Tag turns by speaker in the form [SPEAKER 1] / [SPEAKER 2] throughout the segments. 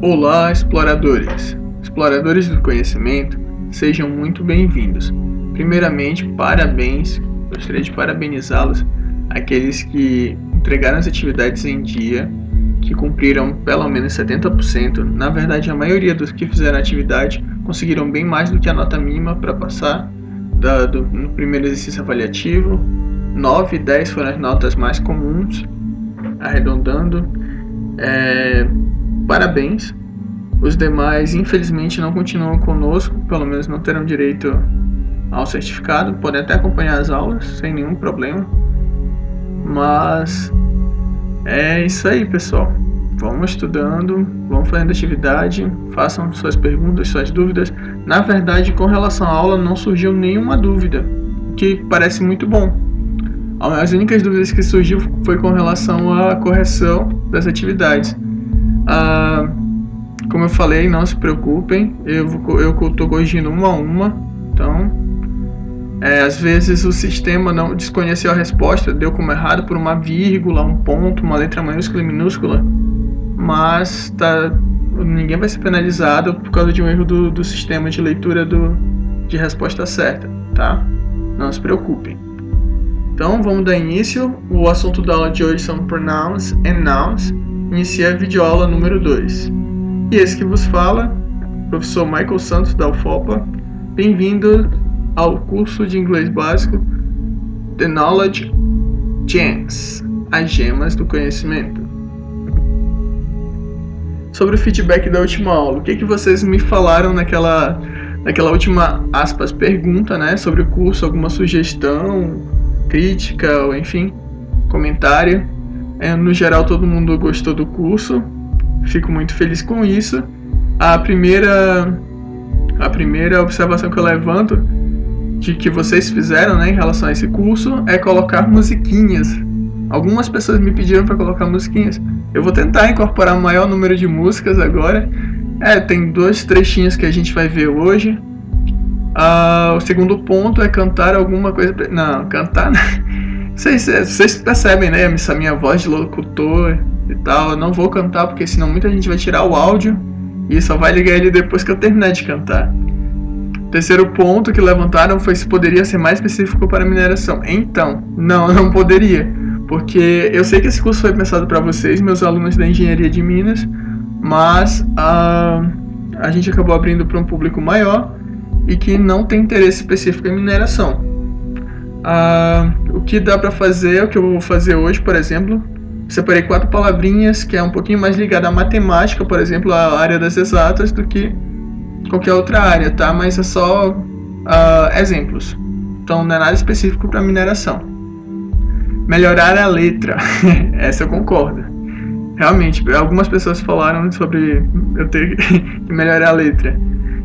[SPEAKER 1] Olá, exploradores do conhecimento, sejam muito bem-vindos. Primeiramente, parabéns, gostaria de parabenizá-los, aqueles que entregaram as atividades em dia, que cumpriram pelo menos 70%. Na verdade, a maioria dos que fizeram a atividade conseguiram bem mais do que a nota mínima para passar no primeiro exercício avaliativo. 9 e 10 foram as notas mais comuns, arredondando. Parabéns. Os demais, infelizmente, não continuam conosco, pelo menos não terão direito ao certificado. Podem até acompanhar as aulas sem nenhum problema. Mas é isso aí, pessoal. Vamos estudando, vamos fazendo atividade, façam suas perguntas, suas dúvidas. Na verdade, com relação à aula, não surgiu nenhuma dúvida, o que parece muito bom. As únicas dúvidas que surgiu foi com relação à correção das atividades. Como eu falei, não se preocupem, eu estou corrigindo uma a uma. Então, às vezes o sistema não desconheceu a resposta, deu como errado por uma vírgula, um ponto, uma letra maiúscula e minúscula, mas ninguém vai ser penalizado por causa de um erro do sistema de leitura de resposta certa, tá? Não se preocupem. Então, vamos dar início. O assunto da aula de hoje são Pronouns and Nouns. Inicia a videoaula número 2. E esse que vos fala, professor Michael Santos da UFOPA. Bem-vindo ao curso de inglês básico The Knowledge Gems, as gemas do conhecimento. Sobre o feedback da última aula, o que vocês me falaram naquela última, aspas, pergunta, né, sobre o curso, alguma sugestão, crítica, ou enfim, comentário. No geral, todo mundo gostou do curso, fico muito feliz com isso. A primeira observação que eu levanto de que vocês fizeram, né, em relação a esse curso é colocar musiquinhas. Algumas pessoas me pediram para colocar musiquinhas. Eu vou tentar incorporar o maior número de músicas agora. Tem 2 trechinhos que a gente vai ver hoje. O segundo ponto é cantar alguma coisa. Não, cantar. Vocês percebem, né? Essa minha voz de locutor e tal. Eu não vou cantar porque senão muita gente vai tirar o áudio e só vai ligar ele depois que eu terminar de cantar. Terceiro ponto que levantaram foi se poderia ser mais específico para mineração. Então, não poderia, porque eu sei que esse curso foi pensado para vocês, meus alunos da engenharia de Minas, mas a gente acabou abrindo para um público maior e que não tem interesse específico em mineração. O que dá para fazer é o que eu vou fazer hoje, por exemplo. Separei 4 palavrinhas que é um pouquinho mais ligada à matemática, por exemplo, à área das exatas, do que qualquer outra área, tá? Mas é só exemplos. Então não é nada específico para mineração. Melhorar a letra. Essa eu concordo. Realmente, algumas pessoas falaram sobre eu ter que melhorar a letra.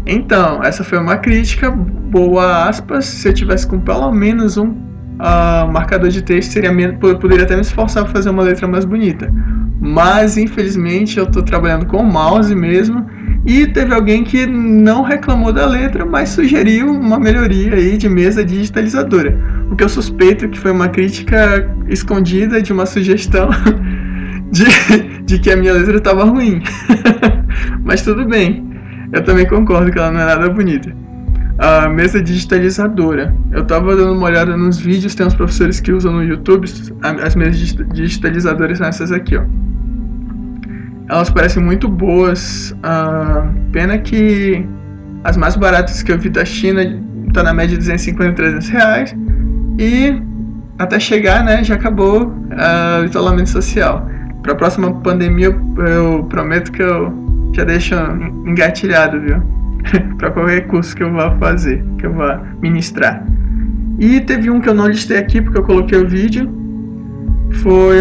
[SPEAKER 1] Então, essa foi uma crítica, boa aspas. Se eu tivesse com pelo menos um marcador de texto, poderia até me esforçar para fazer uma letra mais bonita. Mas, infelizmente, eu estou trabalhando com o mouse mesmo. E teve alguém que não reclamou da letra, mas sugeriu uma melhoria aí de mesa digitalizadora. O que eu suspeito que foi uma crítica escondida de uma sugestão de que a minha letra estava ruim. Mas tudo bem. Eu também concordo que ela não é nada bonita. A mesa digitalizadora. Eu estava dando uma olhada nos vídeos, tem uns professores que usam no YouTube. As mesas digitalizadoras são essas aqui, ó. Elas parecem muito boas. Pena que as mais baratas que eu vi da China tá na média de 250 a 300 reais. E até chegar, né, já acabou o isolamento social. Para a próxima pandemia eu prometo que eu já deixo engatilhado, viu? Para qualquer curso que eu vá fazer, que eu vá ministrar. E teve um que eu não listei aqui porque eu coloquei o vídeo.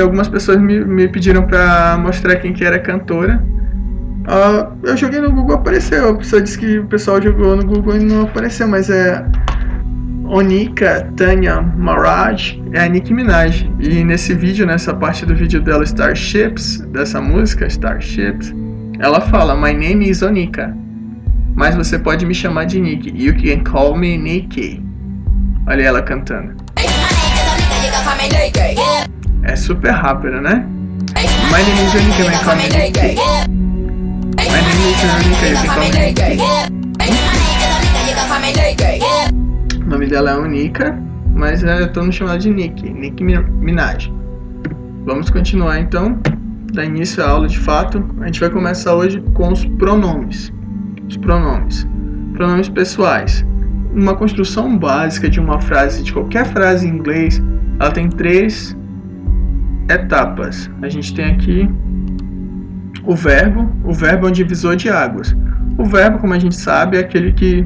[SPEAKER 1] Algumas pessoas me pediram para mostrar quem que era a cantora. Eu joguei no Google, apareceu. A pessoa disse que o pessoal jogou no Google e não apareceu, mas é Onika Tanya Maraj, é a Nicki Minaj. E nesse vídeo, nessa parte do vídeo dela, Starships, dessa música, Starships, ela fala: My name is Onika, mas você pode me chamar de Nick. You can call me Nicky. Olha ela cantando. É super rápido, né? My name is Onika, my name O nome dela é Unica, mas todo mundo chama ela de Nicki Minaj. Vamos continuar então, dar início à aula de fato. A gente vai começar hoje com os pronomes. Pronomes pessoais. Uma construção básica de uma frase, de qualquer frase em inglês, ela tem 3 etapas. A gente tem aqui o verbo é um divisor de águas. O verbo, como a gente sabe, é aquele que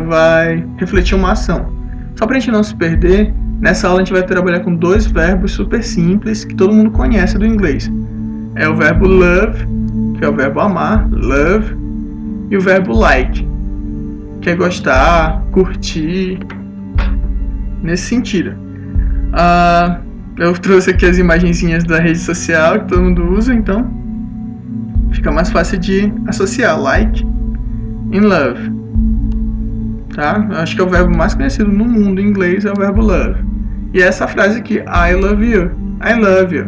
[SPEAKER 1] vai refletir uma ação. Só para a gente não se perder, nessa aula a gente vai trabalhar com 2 verbos super simples que todo mundo conhece do inglês. É o verbo love, que é o verbo amar, love, e o verbo like, que é gostar, curtir, nesse sentido. Eu trouxe aqui as imagenzinhas da rede social que todo mundo usa, então fica mais fácil de associar like e love, tá? Eu acho que é o verbo mais conhecido no mundo em inglês, é o verbo love. E essa frase aqui, I love you, I love you,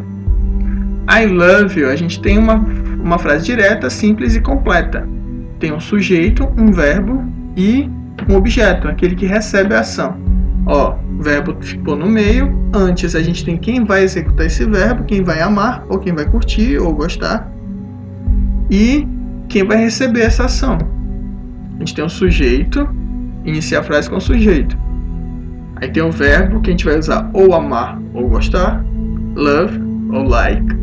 [SPEAKER 1] I love you, a gente tem uma frase direta, simples e completa. Tem um sujeito, um verbo e um objeto, aquele que recebe a ação. Ó, o verbo ficou no meio. Antes a gente tem quem vai executar esse verbo, quem vai amar, ou quem vai curtir, ou gostar. E quem vai receber essa ação. A gente tem um sujeito, iniciar a frase com o sujeito. Aí tem o verbo que a gente vai usar ou amar ou gostar, love ou like.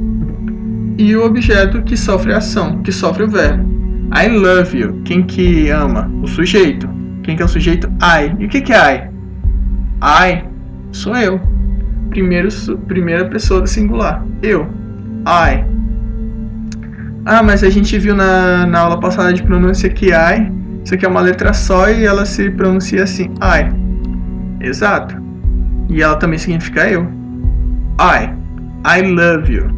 [SPEAKER 1] E o objeto que sofre a ação, que sofre o verbo. I love you. Quem que ama? O sujeito. Quem que é o sujeito? I. E o que é I? I sou eu. Primeira pessoa do singular. Eu. I. Mas a gente viu na aula passada de pronúncia que I, isso aqui é uma letra só e ela se pronuncia assim. I. Exato. E ela também significa eu. I love you.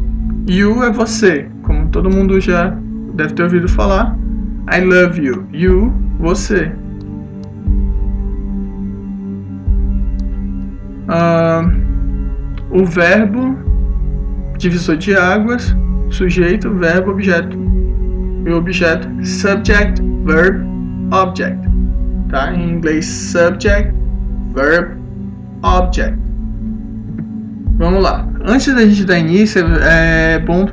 [SPEAKER 1] You é você. Como todo mundo já deve ter ouvido falar. I love you. You, você. O verbo, divisor de águas, sujeito, verbo, objeto. E o objeto, subject, verb, object. Tá? Em inglês, subject, verb, object. Vamos lá. Antes da gente dar início, é bom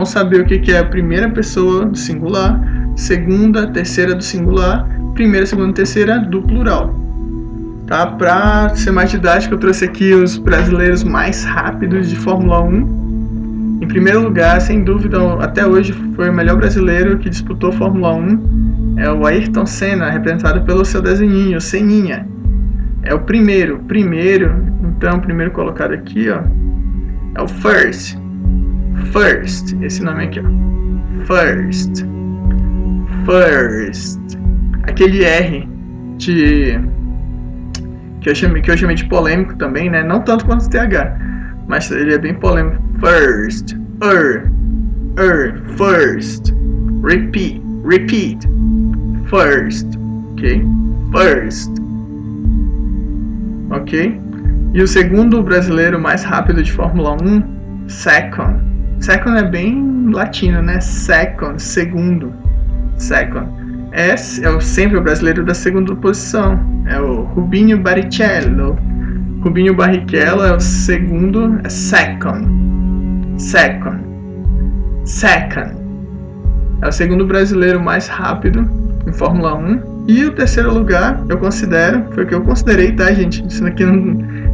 [SPEAKER 1] saber o que é a primeira pessoa do singular, segunda, terceira do singular, primeira, segunda, terceira do plural. Tá? Para ser mais didático, eu trouxe aqui os brasileiros mais rápidos de Fórmula 1. Em primeiro lugar, sem dúvida, até hoje foi o melhor brasileiro que disputou Fórmula 1. É o Ayrton Senna, representado pelo seu desenhinho, Seninha. É o primeiro, então o primeiro colocado aqui, ó, é o First, esse nome aqui, ó, First, aquele R que eu chamei de polêmico também, né? Não tanto quanto o TH, mas ele é bem polêmico. First, first, repeat, first, ok? First, ok? E o segundo brasileiro mais rápido de Fórmula 1, second. Second é bem latino, né? Segundo. É sempre o brasileiro da segunda posição. É o Rubinho Barrichello. Rubinho Barrichello é o segundo, é second. É o segundo brasileiro mais rápido em Fórmula 1. E o terceiro lugar, foi o que eu considerei, tá, gente? Isso aqui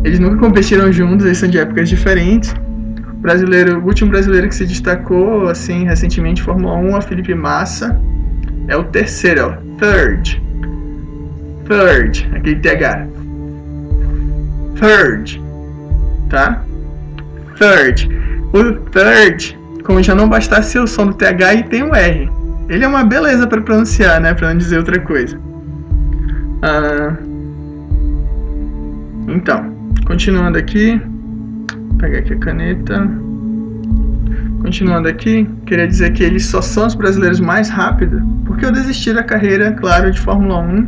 [SPEAKER 1] eles nunca competiram juntos, eles são de épocas diferentes. O último brasileiro que se destacou, assim, recentemente em Fórmula 1 é o Felipe Massa. É o terceiro, é o third, aquele TH. Third, tá? O third, como já não bastasse o som do TH, e tem o R. Ele é uma beleza para pronunciar, né? Para não dizer outra coisa. Então, continuando aqui. Vou pegar aqui a caneta. Continuando aqui, queria dizer que eles só são os brasileiros mais rápidos porque eu desisti da carreira, claro, de Fórmula 1.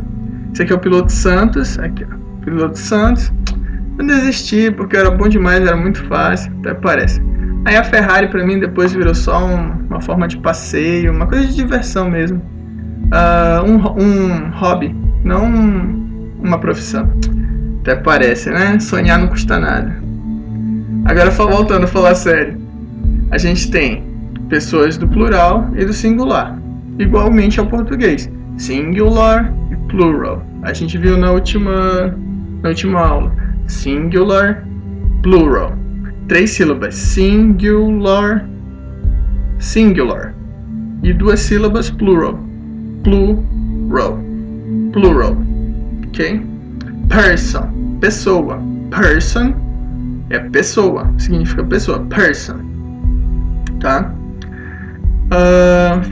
[SPEAKER 1] Esse aqui é o piloto Santos. Aqui, ó. Piloto Santos. Eu desisti porque era bom demais, era muito fácil, até parece. Aí a Ferrari pra mim depois virou só uma forma de passeio, uma coisa de diversão mesmo. Um hobby, não uma profissão. Até parece, né? Sonhar não custa nada. Agora voltando a falar sério. A gente tem pessoas do plural e do singular, igualmente ao português. Singular e plural. A gente viu na última aula. Singular, plural. 3 sílabas. Singular, singular. E 2 sílabas, plural. Plural. Plural. Ok? Person. Pessoa. Person é pessoa. Significa pessoa. Person. Tá?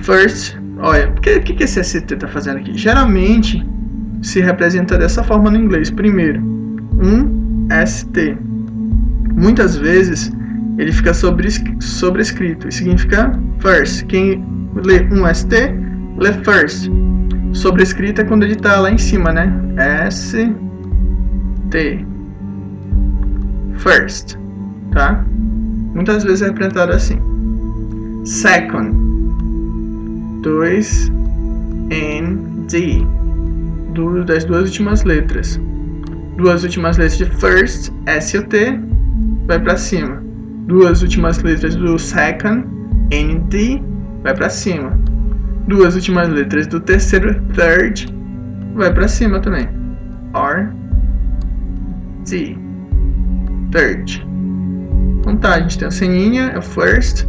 [SPEAKER 1] First. Olha, o que esse ST está fazendo aqui? Geralmente se representa dessa forma no inglês. Primeiro, um ST. Muitas vezes ele fica sobrescrito. Isso significa first. Quem lê um ST, lê first. Sobrescrito é quando ele está lá em cima, né? ST. First. Tá? Muitas vezes é representado assim. Second. 2 ND. Das duas últimas letras. Duas últimas letras de first, S e o T, vai para cima. Duas últimas letras do second, ND, vai para cima. Duas últimas letras do terceiro, third, vai para cima também. R, D, third. Então tá, a gente tem o Seninha, o first,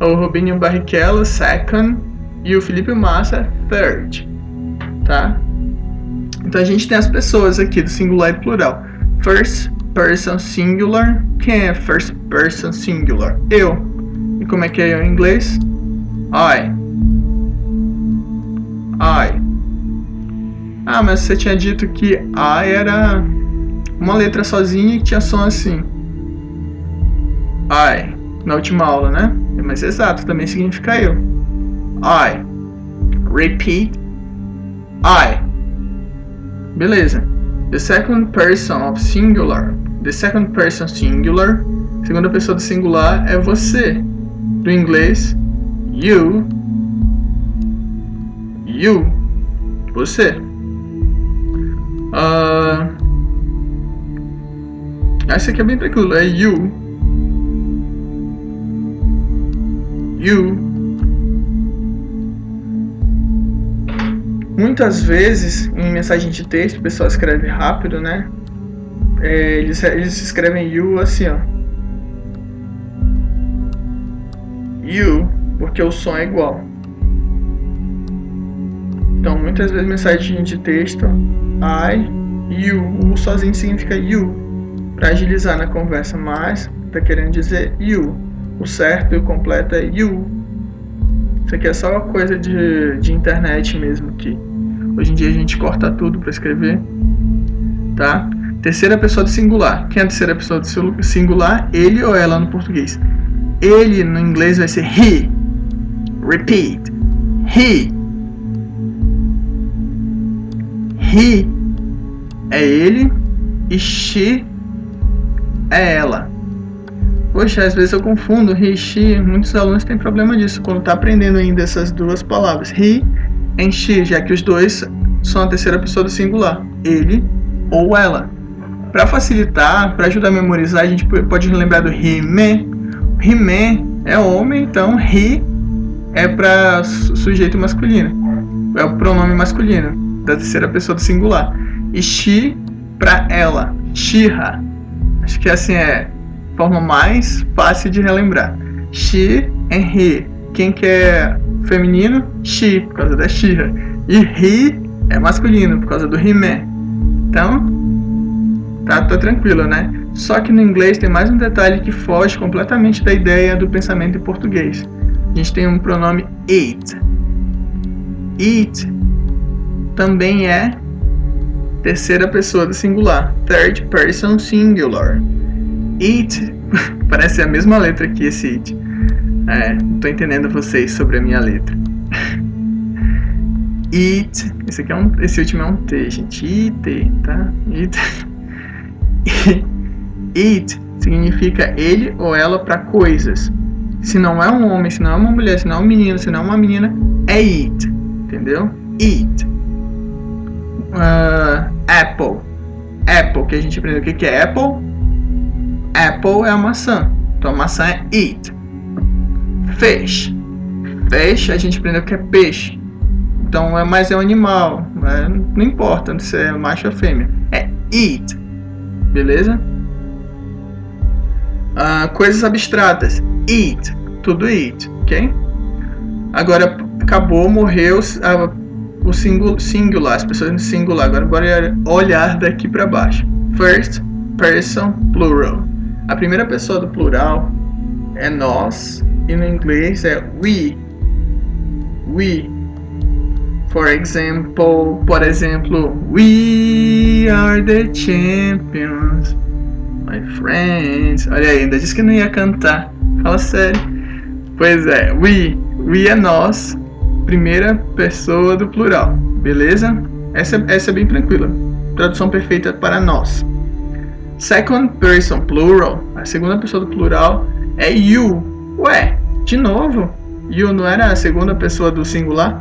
[SPEAKER 1] o Rubinho Barrichello, second, e o Felipe Massa, third. Tá? Então a gente tem as pessoas aqui do singular e plural. First person singular. Quem é first person singular? Eu. E como é que é em inglês? I. Ah, mas você tinha dito que I era uma letra sozinha e tinha som assim. I. Na última aula, né? Mas exato, também significa eu. I. Repeat. I. Beleza. The second person of singular. The second person singular. Segunda pessoa do singular é você. Do inglês, you. You. Você. Essa aqui é bem tranquilo. É you. You. Muitas vezes, em mensagem de texto, o pessoal escreve rápido, né? Eles escrevem you assim, ó. You, porque o som é igual. Então, muitas vezes, mensagem de texto, I, you. O sozinho significa you, para agilizar na conversa, mas tá querendo dizer you. O certo e o completo é you. Isso aqui é só uma coisa de internet mesmo, que hoje em dia a gente corta tudo para escrever, tá? Terceira pessoa do singular. Quem é a terceira pessoa do singular? Ele ou ela no português. Ele no inglês vai ser he. Repeat. He. He é ele e she é ela. Poxa, às vezes eu confundo he e she. Muitos alunos têm problema disso quando tá aprendendo ainda essas duas palavras. He and she, já que os dois são a terceira pessoa do singular. Ele ou ela. Para facilitar, para ajudar a memorizar, a gente pode lembrar do he-me. He-me é homem, então he é para sujeito masculino. É o pronome masculino da terceira pessoa do singular. E she para ela. She-ha. Acho que assim é a forma mais fácil de relembrar. She and he. Quem que é feminino? She, por causa da she-ha. E he é masculino, por causa do he-me. Então, tá tranquilo, né? Só que no inglês tem mais um detalhe que foge completamente da ideia do pensamento em português. A gente tem um pronome it. It também é terceira pessoa do singular. Third person singular. It parece a mesma letra que esse it. Não tô entendendo vocês sobre a minha letra. It. Esse último é um T, gente. It, tá? It. It significa ele ou ela para coisas. Se não é um homem, se não é uma mulher, se não é um menino, se não é uma menina, é it, entendeu? It. Apple. Apple, que a gente aprendeu o que é Apple. Apple é a maçã. Então a maçã é it. Fish. Fish, a gente aprendeu que é peixe. Então é mais um animal. Não importa se é macho ou fêmea. É it. Beleza? Coisas abstratas. It. Tudo it. Ok? Agora acabou, morreu o singular. As pessoas no singular. Agora bora olhar daqui para baixo. First person plural. A primeira pessoa do plural é nós. E no inglês é we. We. Por exemplo, we are the champions, my friends. Olha aí, ainda disse que não ia cantar. Fala sério. Pois é, we é nós, primeira pessoa do plural, beleza? Essa é bem tranquila. Tradução perfeita para nós. Second person plural, a segunda pessoa do plural é you. Ué, de novo? You não era a segunda pessoa do singular?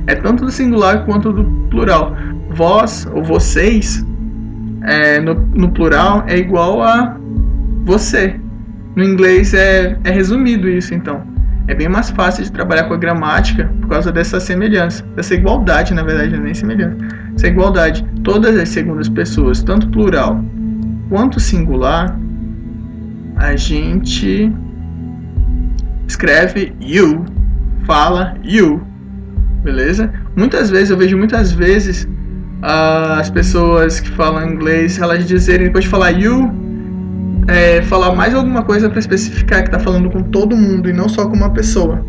[SPEAKER 1] É tanto do singular quanto do plural. Vós ou vocês no plural é igual a você. No inglês é resumido isso, então. É bem mais fácil de trabalhar com a gramática por causa dessa semelhança. Dessa igualdade, na verdade, não é nem semelhança. Essa igualdade. Todas as segundas pessoas, tanto plural quanto singular, a gente escreve you, fala you. Beleza? Eu vejo muitas vezes as pessoas que falam inglês, elas dizerem, depois de falar you, falar mais alguma coisa para especificar que está falando com todo mundo e não só com uma pessoa.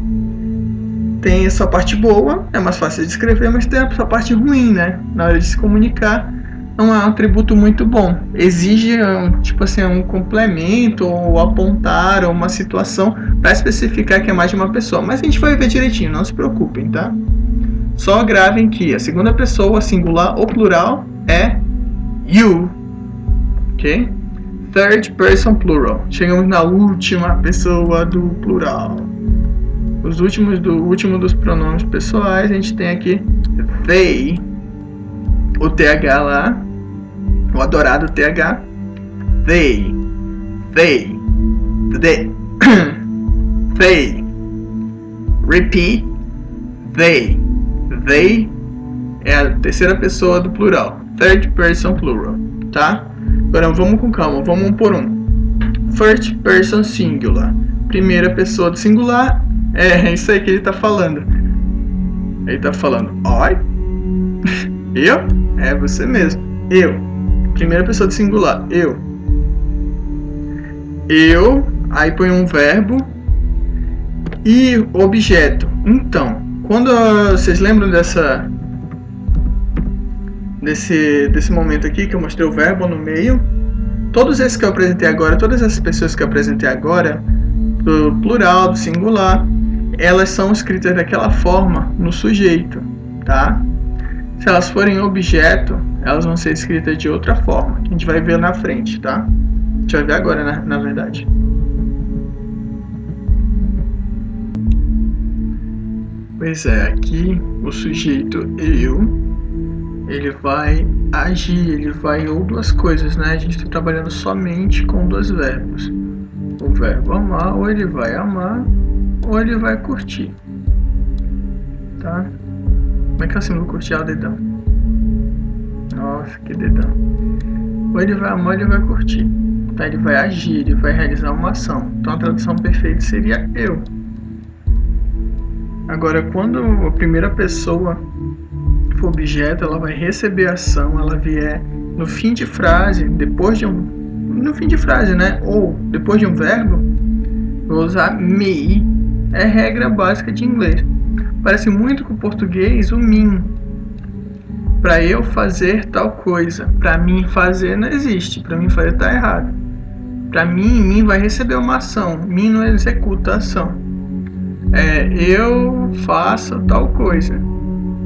[SPEAKER 1] Tem essa parte boa, é mais fácil de escrever, mas tem essa parte ruim, né? Na hora de se comunicar, não é um atributo muito bom. Exige, um complemento, ou apontar, ou uma situação para especificar que é mais de uma pessoa. Mas a gente vai ver direitinho, não se preocupem, tá? Só gravem que a segunda pessoa, singular ou plural, é you. Ok? Third person plural. Chegamos na última pessoa do plural. O último dos pronomes pessoais, a gente tem aqui they. O TH lá, o adorado TH. They. They. Repeat. They. They é a terceira pessoa do plural. Third person plural, tá? Agora vamos com calma, vamos um por um. First person singular. Primeira pessoa do singular. É isso aí que ele tá falando. Ele tá falando I. Eu? É você mesmo. Eu. Primeira pessoa do singular. Eu. Aí põe um verbo. E objeto. Então, quando vocês lembram desse momento aqui que eu mostrei o verbo no meio, todos esses que eu apresentei agora, todas essas pessoas que eu apresentei agora, do plural, do singular, elas são escritas daquela forma no sujeito, tá? Se elas forem objeto, elas vão ser escritas de outra forma, que a gente vai ver na frente, tá? A gente vai ver agora, na verdade. Pois é, aqui o sujeito eu, ele vai agir, ele vai ou duas coisas, né? A gente está trabalhando somente com dois verbos. O verbo amar, ou ele vai amar, ou ele vai curtir. Tá? Como é que é assim, vou curtir o dedão? Nossa, que dedão. Ou ele vai amar, ou ele vai curtir. Tá? Ele vai agir, ele vai realizar uma ação. Então a tradução perfeita seria eu. Agora, quando a primeira pessoa for objeto, ela vai receber a ação, ela vier no fim de frase, no fim de frase, né? Ou depois de um verbo, vou usar me. É regra básica de inglês. Parece muito com o português o mim. Para eu fazer tal coisa. Para mim fazer não existe. Para mim fazer tá errado. Para mim vai receber uma ação. Mim não executa a ação. Eu faço tal coisa.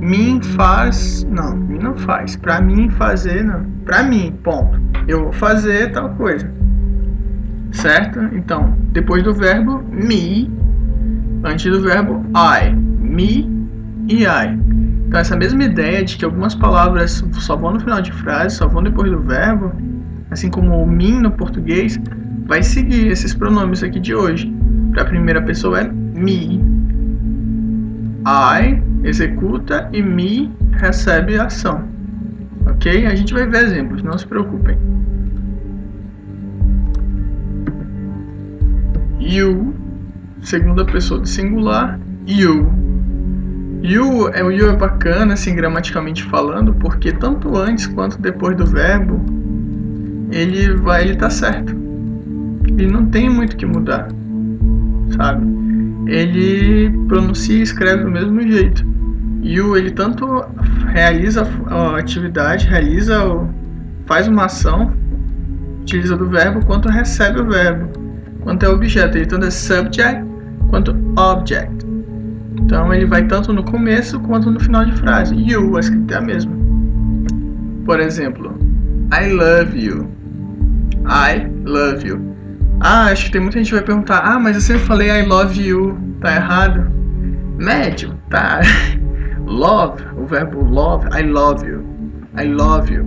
[SPEAKER 1] Mim faz. Não, mim não faz. Pra mim fazer, não. Pra mim, ponto. Eu vou fazer tal coisa. certo? Então, depois do verbo me, antes do verbo I, me e I. Então, essa mesma ideia de que algumas palavras só vão no final de frase, só vão depois do verbo, assim como o me no português, vai seguir esses pronomes aqui de hoje. Para a primeira pessoa é me, I executa e me recebe a ação. Ok? A gente vai ver exemplos, não se preocupem. You, segunda pessoa do singular, you. You é bacana, assim, gramaticalmente falando, porque tanto antes quanto depois do verbo, ele tá certo. Ele não tem muito o que mudar, sabe? Ele pronuncia e escreve do mesmo jeito. You, ele tanto realiza a atividade, faz uma ação, utiliza do verbo, quanto recebe o verbo, quanto é objeto. Ele tanto é subject quanto object. Então ele vai tanto no começo quanto no final de frase. You, a escrita é a mesma. Por exemplo, I love you. I love you. Acho que tem muita gente que vai perguntar: mas eu sempre falei I love you. Tá errado? Médio, tá? Love, o verbo love, I love you. I love you.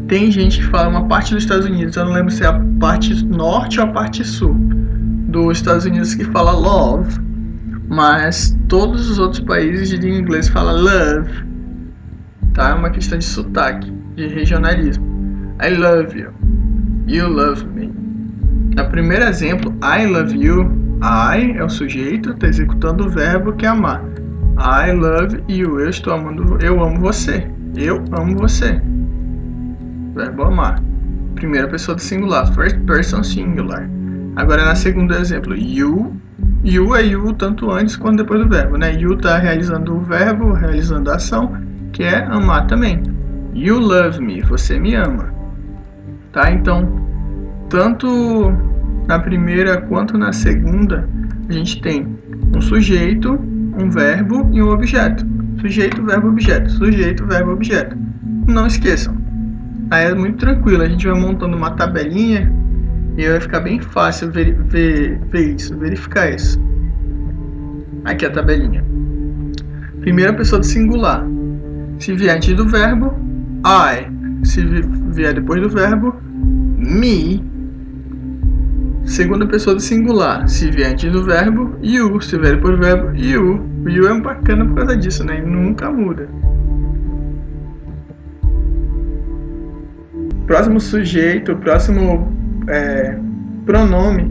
[SPEAKER 1] Tem gente que fala uma parte dos Estados Unidos, eu não lembro se é a parte norte ou a parte sul dos Estados Unidos que fala love, mas todos os outros países de língua inglesa falam love. Tá? É uma questão de sotaque, de regionalismo. I love you. You love me. No primeiro exemplo, I love you, I é o sujeito, está executando o verbo que é amar. I love you, eu amo você. Eu amo você. Verbo amar. Primeira pessoa do singular, first person singular. Agora na segunda exemplo, you é you tanto antes quanto depois do verbo, né? You está realizando o verbo, realizando a ação, que é amar também. You love me, você me ama. Tá? Então, tanto na primeira quanto na segunda, a gente tem um sujeito, um verbo e um objeto. Sujeito, verbo, objeto. Sujeito, verbo, objeto. Não esqueçam. Aí é muito tranquilo. A gente vai montando uma tabelinha e vai ficar bem fácil ver isso, verificar isso. Aqui a tabelinha. Primeira pessoa do singular. Se vier antes do verbo, I. Se vier depois do verbo, me. Segunda pessoa do singular. Se vier antes do verbo, you. Se vier depois do verbo, you. O you é bacana por causa disso, né? E nunca muda. Próximo sujeito, próximo pronome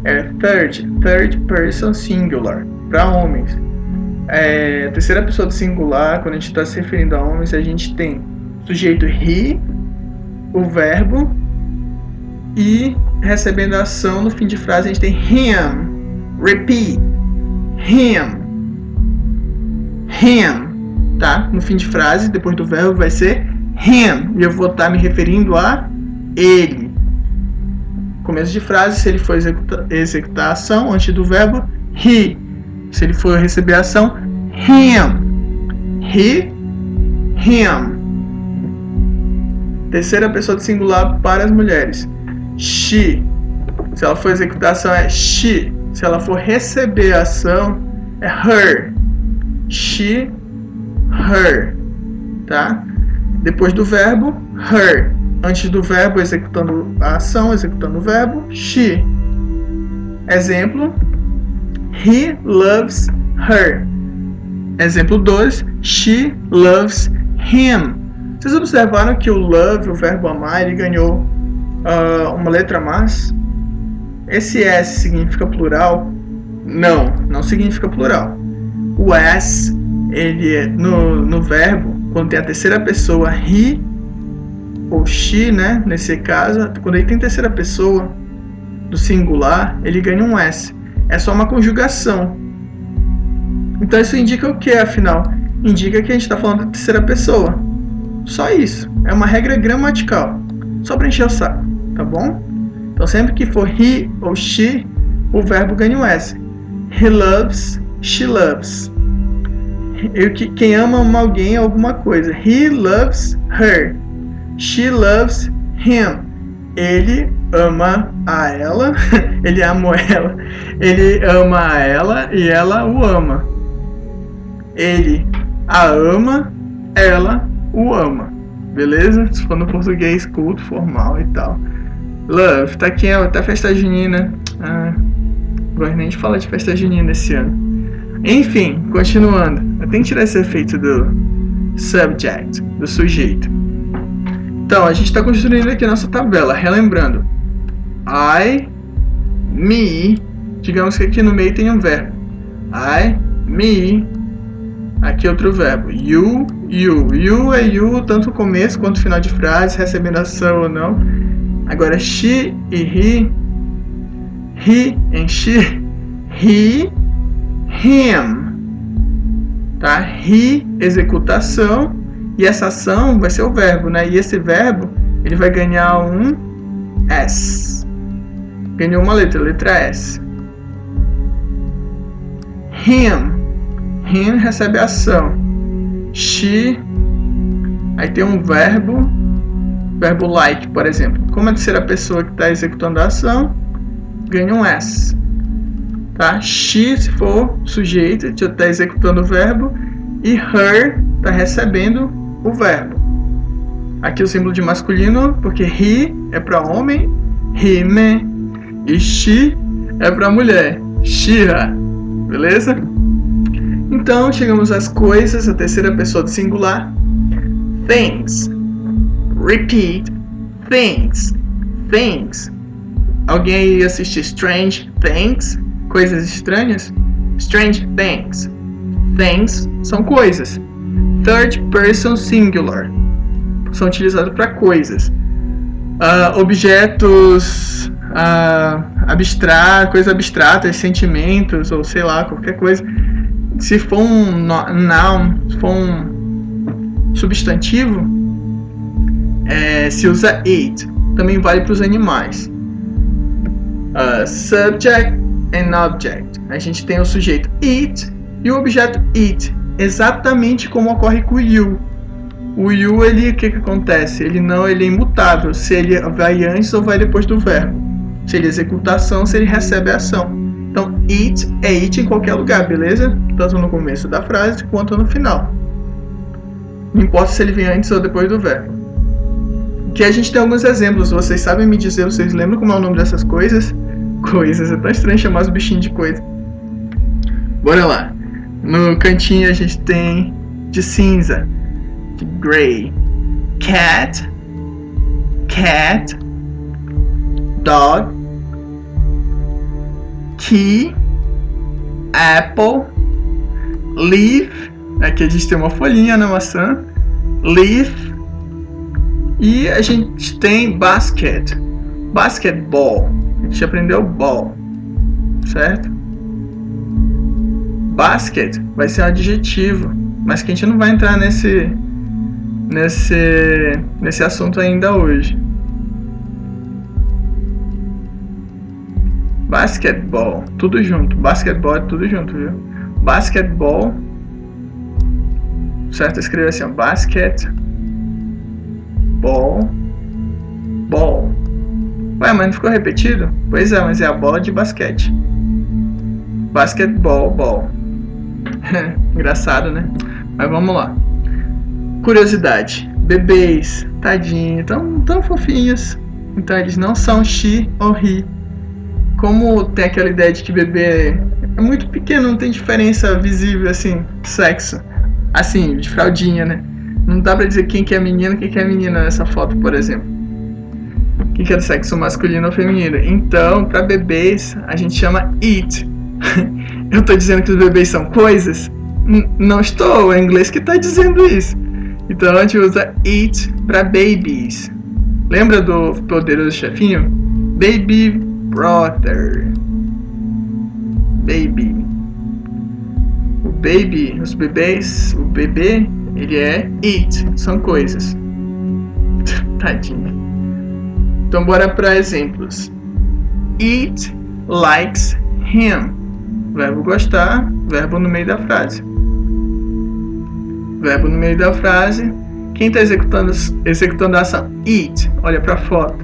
[SPEAKER 1] é third person singular, para homens. Terceira pessoa do singular, quando a gente está se referindo a homens, a gente tem sujeito he, o verbo, e recebendo a ação no fim de frase a gente tem him, repeat, him, tá? No fim de frase, depois do verbo vai ser him, e eu vou estar me referindo a ele. Começo de frase, se ele for executar a ação, antes do verbo, he. Se ele for receber a ação, him. He, him. Terceira pessoa do singular para as mulheres. She. Se ela for executar a ação, é she. Se ela for receber a ação, é her. She, her. Tá? Depois do verbo, her. Antes do verbo, executando a ação, executando o verbo, she. Exemplo, he loves her. Exemplo 2, she loves him. Vocês observaram que o love, o verbo amar, ele ganhou uma letra a mais? Esse S significa plural? Não significa plural. O S, ele é no verbo, quando tem a terceira pessoa, he ou she, né? Nesse caso, quando ele tem terceira pessoa do singular, ele ganha um S. É só uma conjugação. Então isso indica o que, afinal? Indica que a gente está falando da terceira pessoa. Só isso. É uma regra gramatical. Só para encher o saco, tá bom? Então sempre que for he ou she, o verbo ganha um S. He loves, she loves. Quem ama alguém, alguma coisa. He loves her. She loves him. Ele ama a ela, ele ama ela, ele ama a ela e ela o ama. Ele a ama, ela o ama. Beleza? Se for no português culto, formal e tal. Love, tá aqui, ó, tá festa junina. Gosto nem de falar de festa junina esse ano. Enfim, continuando. Eu tenho que tirar esse efeito do subject, do sujeito. Então, a gente está construindo aqui a nossa tabela, relembrando. I, me, digamos que aqui no meio tem um verbo. I, me, aqui outro verbo. You, you. You é you, tanto no começo quanto no final de frase, recebendo ação ou não. Agora, she e he. He and she. He, him. Tá? He, executação. E essa ação vai ser o verbo, né? E esse verbo, ele vai ganhar um S. Ganhou uma letra, letra S. Him. Him recebe ação. She. Aí tem um verbo. Verbo like, por exemplo. Como é a terceira pessoa que está executando a ação, ganha um S. Tá? She, se for sujeito, está executando o verbo. E her está recebendo o verbo. Aqui o símbolo de masculino, porque he é para homem, hime, e she é para mulher, shira. Beleza? Então, chegamos às coisas, a terceira pessoa do singular. Things. Repeat. Things. Things. Alguém aí assiste Strange Things? Coisas estranhas? Strange Things. Things são coisas. Third person singular. São utilizados para coisas. Objetos coisas abstratas, sentimentos, ou sei lá, qualquer coisa. Se for um noun, se for um substantivo, se usa it. Também vale para os animais. Subject and object. A gente tem o sujeito it e o objeto it. Exatamente como ocorre com o you. O you, ele, o que acontece? Ele é imutável. Se ele vai antes ou vai depois do verbo. Se ele executa a ação, se ele recebe a ação. Então, it é it em qualquer lugar, beleza? Tanto no começo da frase quanto no final. Não importa se ele vem antes ou depois do verbo. Aqui a gente tem alguns exemplos. Vocês sabem me dizer, vocês lembram como é o nome dessas coisas? Coisas, é tão estranho chamar os bichinhos de coisa. Bora lá. No cantinho a gente tem de cinza, de grey. Cat, cat, dog, key, apple, leaf. Aqui a gente tem uma folhinha na maçã. Leaf. E a gente tem basket, basketball. A gente aprendeu ball, certo? Basket vai ser um adjetivo, mas que a gente não vai entrar nesse assunto ainda hoje. Basketball, tudo junto. Basketball é tudo junto, viu? Basketball, certo? Escrever assim, ó, basket, ball, ball. Ué, mas não ficou repetido? Pois é, mas é a bola de basquete. Basketball, ball. Engraçado, né? Mas vamos lá. Curiosidade. Bebês, tadinho, tão fofinhos. Então eles não são she ou he. Como tem aquela ideia de que bebê é muito pequeno, não tem diferença visível assim, sexo. Assim, de fraldinha, né? Não dá pra dizer quem que é menino e quem que é menina nessa foto, por exemplo. Quem que é do sexo masculino ou feminino. Então, para bebês, a gente chama it. Eu tô dizendo que os bebês são coisas? Não estou, é inglês que tá dizendo isso. Então a gente usa it para babies. Lembra do Poderoso Chefinho? Baby brother. Baby. O baby, os bebês, o bebê, ele é it, são coisas. Tadinho. Então bora para exemplos. It likes him. Verbo gostar, verbo no meio da frase. Verbo no meio da frase. Quem está executando a ação? It. Olha para a foto.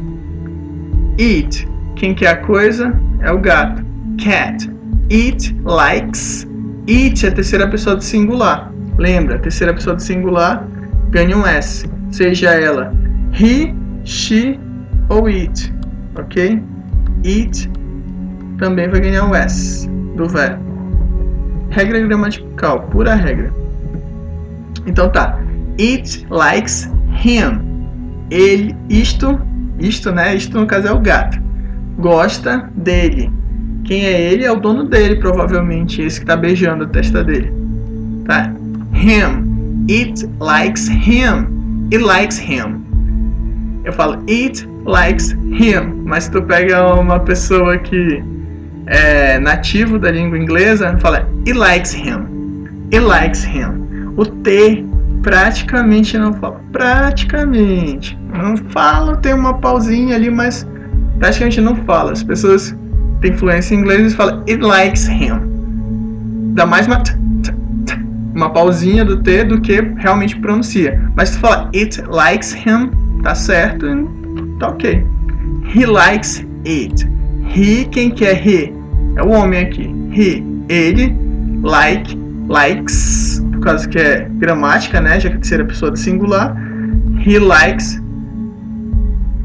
[SPEAKER 1] It. Quem que é a coisa? É o gato. Cat. It likes. It é a terceira pessoa do singular. Lembra? A terceira pessoa do singular ganha um S. Seja ela he, she ou it. Ok? It também vai ganhar um S do verbo. Regra gramatical, pura regra. Então tá. It likes him. Ele, isto, né? Isto no caso é o gato. Gosta dele. Quem é ele? É o dono dele, provavelmente. Esse que tá beijando a testa dele. Tá? Him. It likes him. It likes him. Eu falo it likes him. Mas se tu pega uma pessoa que é nativo da língua inglesa, fala it likes him. It likes him. O T praticamente não fala. Praticamente. Não fala, tem uma pausinha ali, mas praticamente não fala. As pessoas têm influência em inglês e falam it likes him. Dá mais uma pausinha do T do que realmente pronuncia. Mas se tu fala it likes him, tá certo, tá ok. He likes it. He, quem que é he? É o homem aqui. He, ele, likes, por causa que é gramática, né? Já que é a terceira pessoa do singular. He likes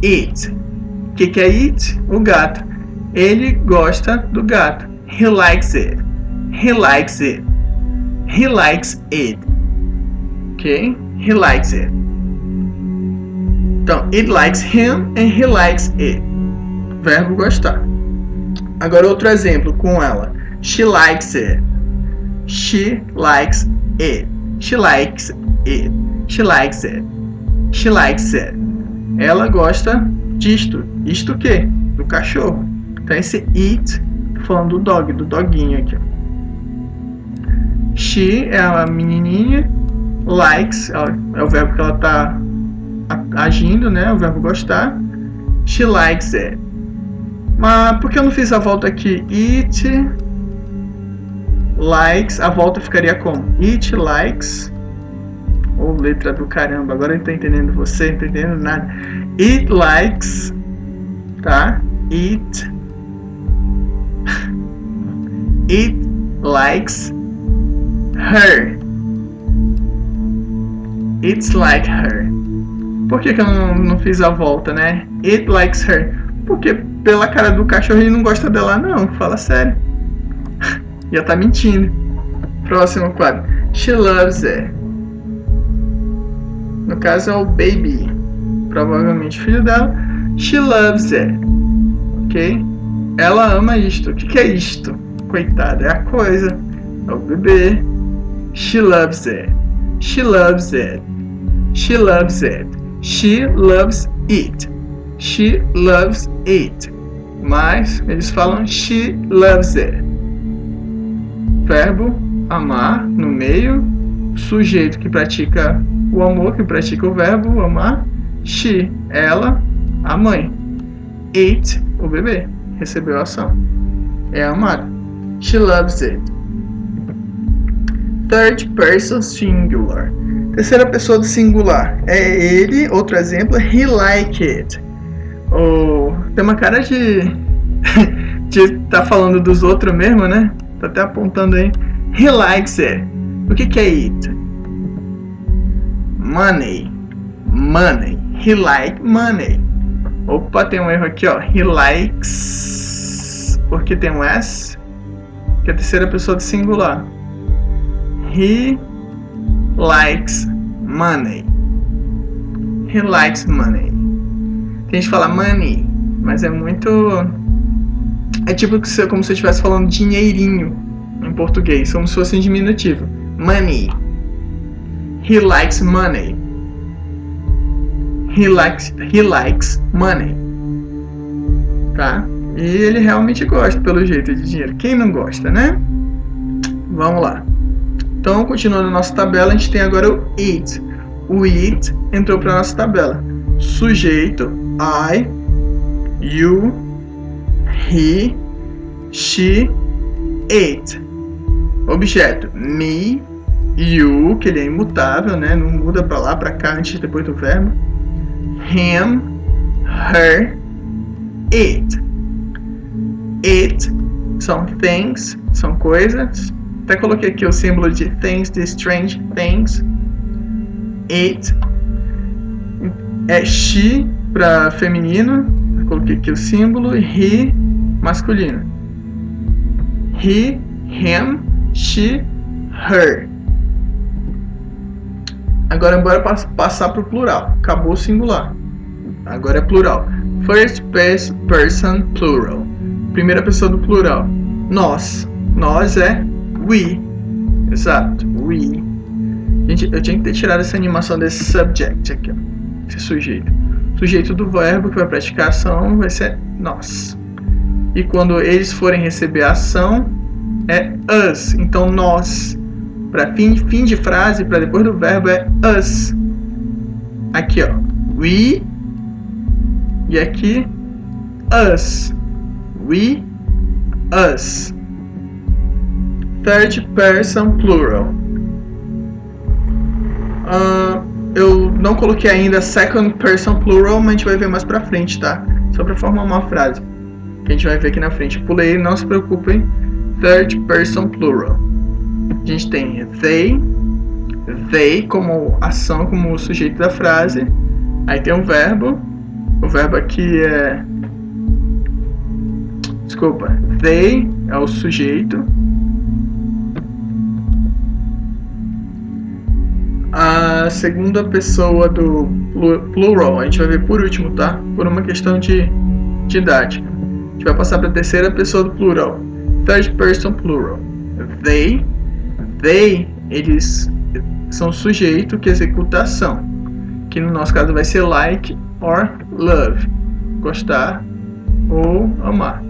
[SPEAKER 1] it. O que é it? O gato. Ele gosta do gato. He likes it. He likes it. He likes it. Ok? He likes it. Então, it likes him and he likes it. Verbo gostar. Agora outro exemplo com ela. She likes it. She likes it. She likes it. She likes it. She likes it. Ela gosta disto. Isto o quê? Do cachorro. Então esse it, falando do dog, do doguinho aqui. She é a menininha. Likes é o verbo que ela está agindo, né? O verbo gostar. She likes it. Mas por que eu não fiz a volta aqui? It likes. A volta ficaria como? It likes. Ou letra do caramba. Agora eu estou entendendo você, não estou entendendo nada. It likes. Tá? It likes her. It's like her. Por que eu não fiz a volta, né? It likes her. Porque pela cara do cachorro ele não gosta dela, não. Fala sério. Já tá mentindo. Próximo quadro. She loves it. No caso é o baby. Provavelmente filho dela. She loves it. Ok? Ela ama isto. O que é isto? Coitada, é a coisa. É o bebê. She loves it. She loves it. She loves it. She loves it. She loves it. Mas eles falam she loves it. Verbo amar no meio. Sujeito que pratica o amor, que pratica o verbo amar. She, ela, a mãe. It, o bebê. Recebeu a ação. É amado. She loves it. Third person singular. Terceira pessoa do singular. É ele. Outro exemplo. He like it. Tem uma cara de tá falando dos outros mesmo, né? Tá até apontando aí. He likes it. O que é it? Money. Money. He like money. Opa, tem um erro aqui, ó. He likes. Porque tem um S. Que é a terceira pessoa do singular. He likes money. He likes money. Tem gente que fala money, mas é muito... É tipo como se eu estivesse falando dinheirinho em português, como se fosse em diminutivo. Money. He likes money. He likes money. Tá? E ele realmente gosta, pelo jeito, de dinheiro. Quem não gosta, né? Vamos lá. Então, continuando a nossa tabela, a gente tem agora o it. O it entrou para a nossa tabela. Sujeito, I, you, he, she, it. Objeto, me, you, que ele é imutável, né? Não muda para lá, para cá, antes e depois do verbo. Him, her, it. It são things, são coisas. Até coloquei aqui o símbolo de things, de strange things. It é she para feminino. Coloquei aqui o símbolo. He, masculino. He, him, she, her. Agora bora passar para o plural. Acabou o singular. Agora é plural. First person plural. Primeira pessoa do plural. Nós. Nós é we. Exato. We. Gente, eu tinha que ter tirado essa animação desse subject aqui, ó. Esse sujeito. O sujeito do verbo que vai praticar a ação vai ser nós. E quando eles forem receber a ação, é us. Então nós. Para fim de frase, para depois do verbo é us. Aqui, ó. We. E aqui, us. We, us. Third person plural. Eu não coloquei ainda second person plural, mas a gente vai ver mais pra frente, tá? Só pra formar uma frase que a gente vai ver aqui na frente. Pulei, não se preocupem. Third person plural. A gente tem they como ação, como o sujeito da frase. Aí tem um verbo. O verbo aqui é... Desculpa. They é o sujeito. A segunda pessoa do plural a gente vai ver por último, tá? Por uma questão de didática. A gente vai passar para a terceira pessoa do plural. Third person plural. They, eles são o sujeito que executa a ação. Que no nosso caso vai ser like or love. Gostar ou amar.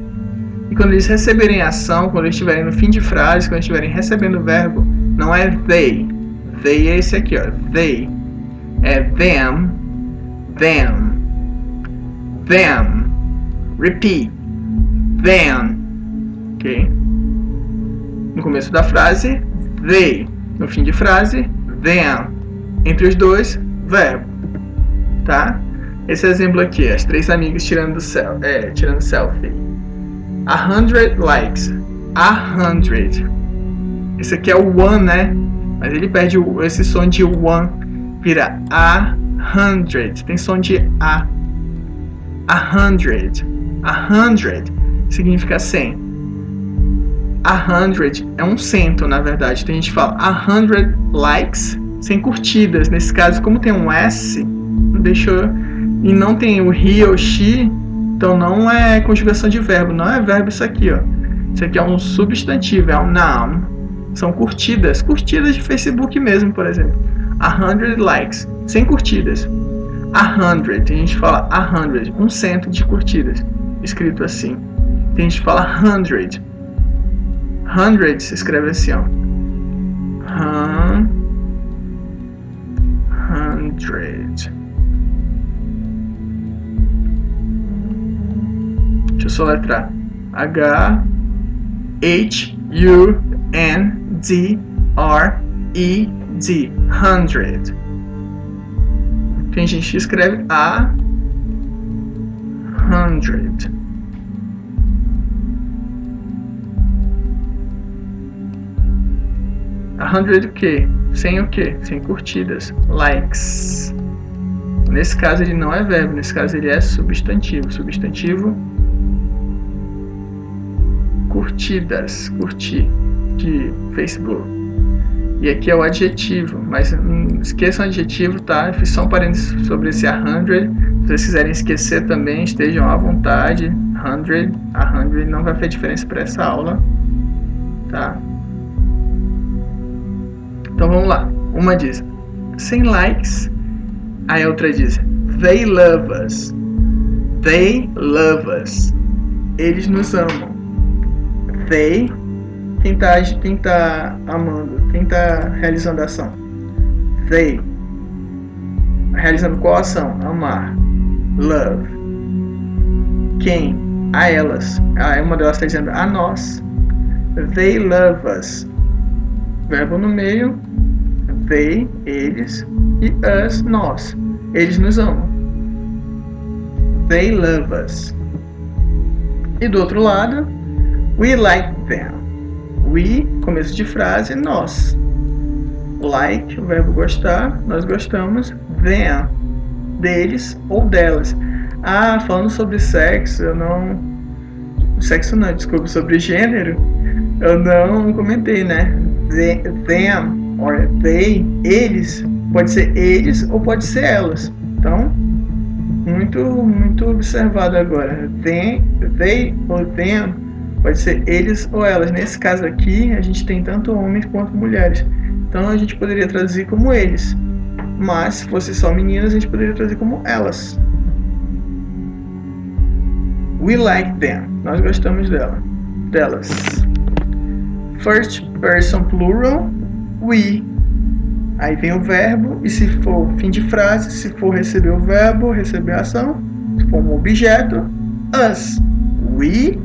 [SPEAKER 1] E quando eles receberem a ação, quando eles estiverem no fim de frase, quando eles estiverem recebendo o verbo, não é they. They é esse aqui, ó. They. É them. Repeat. Them. Ok? No começo da frase, they. No fim de frase, them. Entre os dois, verbo. Tá? Esse exemplo aqui, as três amigas tirando selfie. 100 likes. 100. Esse aqui é o one, né? Mas ele perde esse som de one. Vira 100. Tem som de A. 100. 100 significa 100. 100 é um cento, na verdade. Tem gente que fala 100 likes sem curtidas. Nesse caso, como tem um S, deixou, e não tem o he ou she, então não é conjugação de verbo. Não é verbo isso aqui, ó. Isso aqui é um substantivo, é um noun. São curtidas. Curtidas de Facebook mesmo, por exemplo. 100 likes. Sem curtidas. 100. Tem gente que fala 100. Um cento de curtidas. Escrito assim. Tem gente que fala 100. 100 se escreve assim, ó. 100. Deixa eu soletrar. H-U-N-D-R-E-D. 100. Tem gente que escreve a 100. A 100 o quê? Sem o quê? Sem curtidas. Likes. Nesse caso ele não é verbo, nesse caso ele é substantivo. Substantivo, curtidas, curtir, de Facebook. E aqui é o adjetivo, mas não esqueçam o adjetivo, tá? Fiz só um parênteses sobre esse 100. Se vocês quiserem esquecer também, estejam à vontade. 100 não vai fazer diferença para essa aula, tá? Então vamos lá. Uma diz 100 likes. Aí a outra diz they love us. They love us. Eles nos amam. They, quem tá amando, quem tá realizando a ação. They. Realizando qual ação? Amar. Love. Quem? A elas. Uma delas está dizendo a nós. They love us. Verbo no meio. They, eles. E us, nós. Eles nos amam. They love us. E do outro lado, we like them. We, começo de frase, nós. Like, o verbo gostar, nós gostamos. Them, deles ou delas. Falando sobre sexo, sobre gênero, eu não comentei, né? Them, or they, eles, pode ser eles ou pode ser elas. Então, muito observado agora. They ou them, pode ser eles ou elas. Nesse caso aqui, a gente tem tanto homens quanto mulheres. Então, a gente poderia traduzir como eles. Mas, se fosse só meninas, a gente poderia traduzir como elas. We like them. Nós gostamos delas. First person plural, we. Aí vem o verbo, e se for fim de frase, se for receber o verbo, receber a ação, se for um objeto, us. We,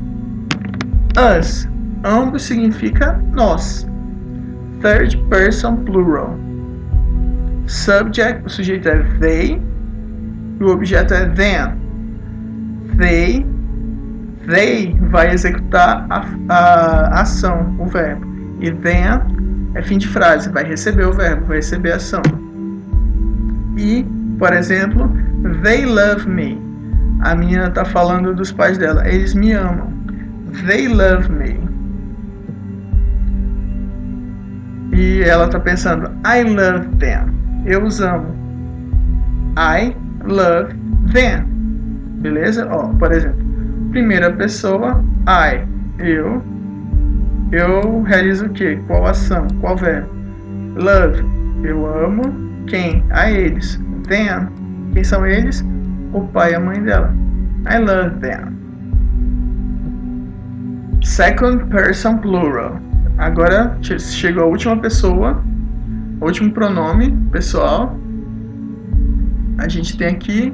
[SPEAKER 1] us. Ambos significa nós. Third person plural. Subject, o sujeito é they, e o objeto é them. They vai executar a ação, o verbo. E them é fim de frase, vai receber o verbo, vai receber a ação. E, por exemplo, they love me. A menina está falando dos pais dela. Eles me amam. They love me. E ela está pensando, I love them. Eu os amo. I love them. Beleza? Por exemplo, primeira pessoa, I, eu realizo o quê? Qual ação? Qual verbo? Love, eu amo. Quem? A eles. Them, quem são eles? O pai e a mãe dela. I love them. Second person plural. Agora chegou a última pessoa, o último pronome pessoal. A gente tem aqui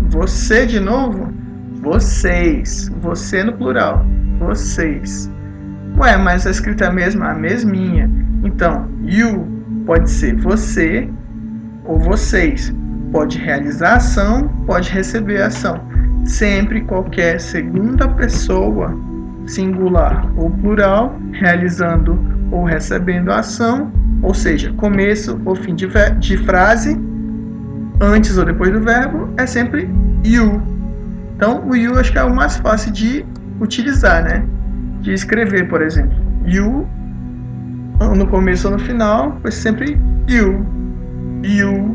[SPEAKER 1] você de novo. Vocês. Você no plural. Vocês. Ué, mas a escrita é a mesma? A mesminha. Então, you pode ser você ou vocês. Pode realizar a ação, pode receber a ação. Sempre qualquer segunda pessoa, singular ou plural, realizando ou recebendo a ação, ou seja, começo ou fim de frase, antes ou depois do verbo, é sempre you. Então, o you acho que é o mais fácil de utilizar, né? De escrever, por exemplo. You, no começo ou no final, vai sempre you. You.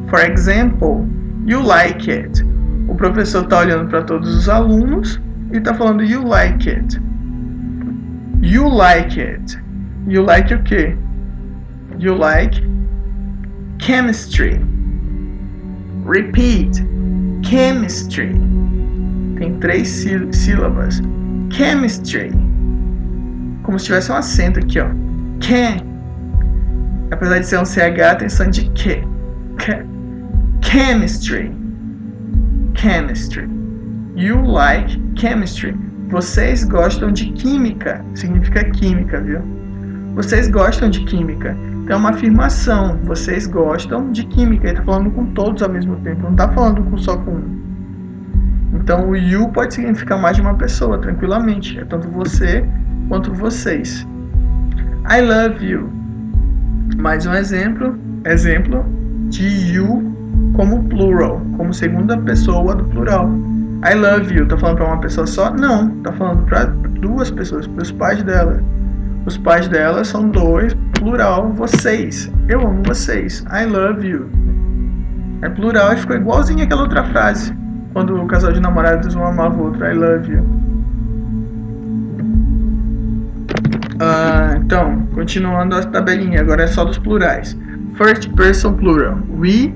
[SPEAKER 1] For example, you like it. O professor está olhando para todos os alunos e está falando you like it. You like it. You like o quê? You like chemistry. Repeat. Chemistry. Tem 3 sílabas. Chemistry. Como se tivesse um acento aqui, ó. Apesar de ser um CH, tem som de Q. Chemistry. Chemistry. You like chemistry. Vocês gostam de química. Significa química, viu? Vocês gostam de química. Então é uma afirmação. Vocês gostam de química. Ele está falando com todos ao mesmo tempo. Não está falando só com um. Então o you pode significar mais de uma pessoa, tranquilamente. É tanto você quanto vocês. I love you. Mais um exemplo de you como plural, como segunda pessoa do plural. I love you, tá falando para uma pessoa só? Não, tá falando para 2 pessoas, para os pais dela. Os pais dela são 2, plural, vocês. Eu amo vocês. I love you. É plural e ficou igualzinho àquela outra frase, quando o casal de namorados um amava o outro. I love you. Então, continuando a tabelinha, agora é só dos plurais. First person plural. We,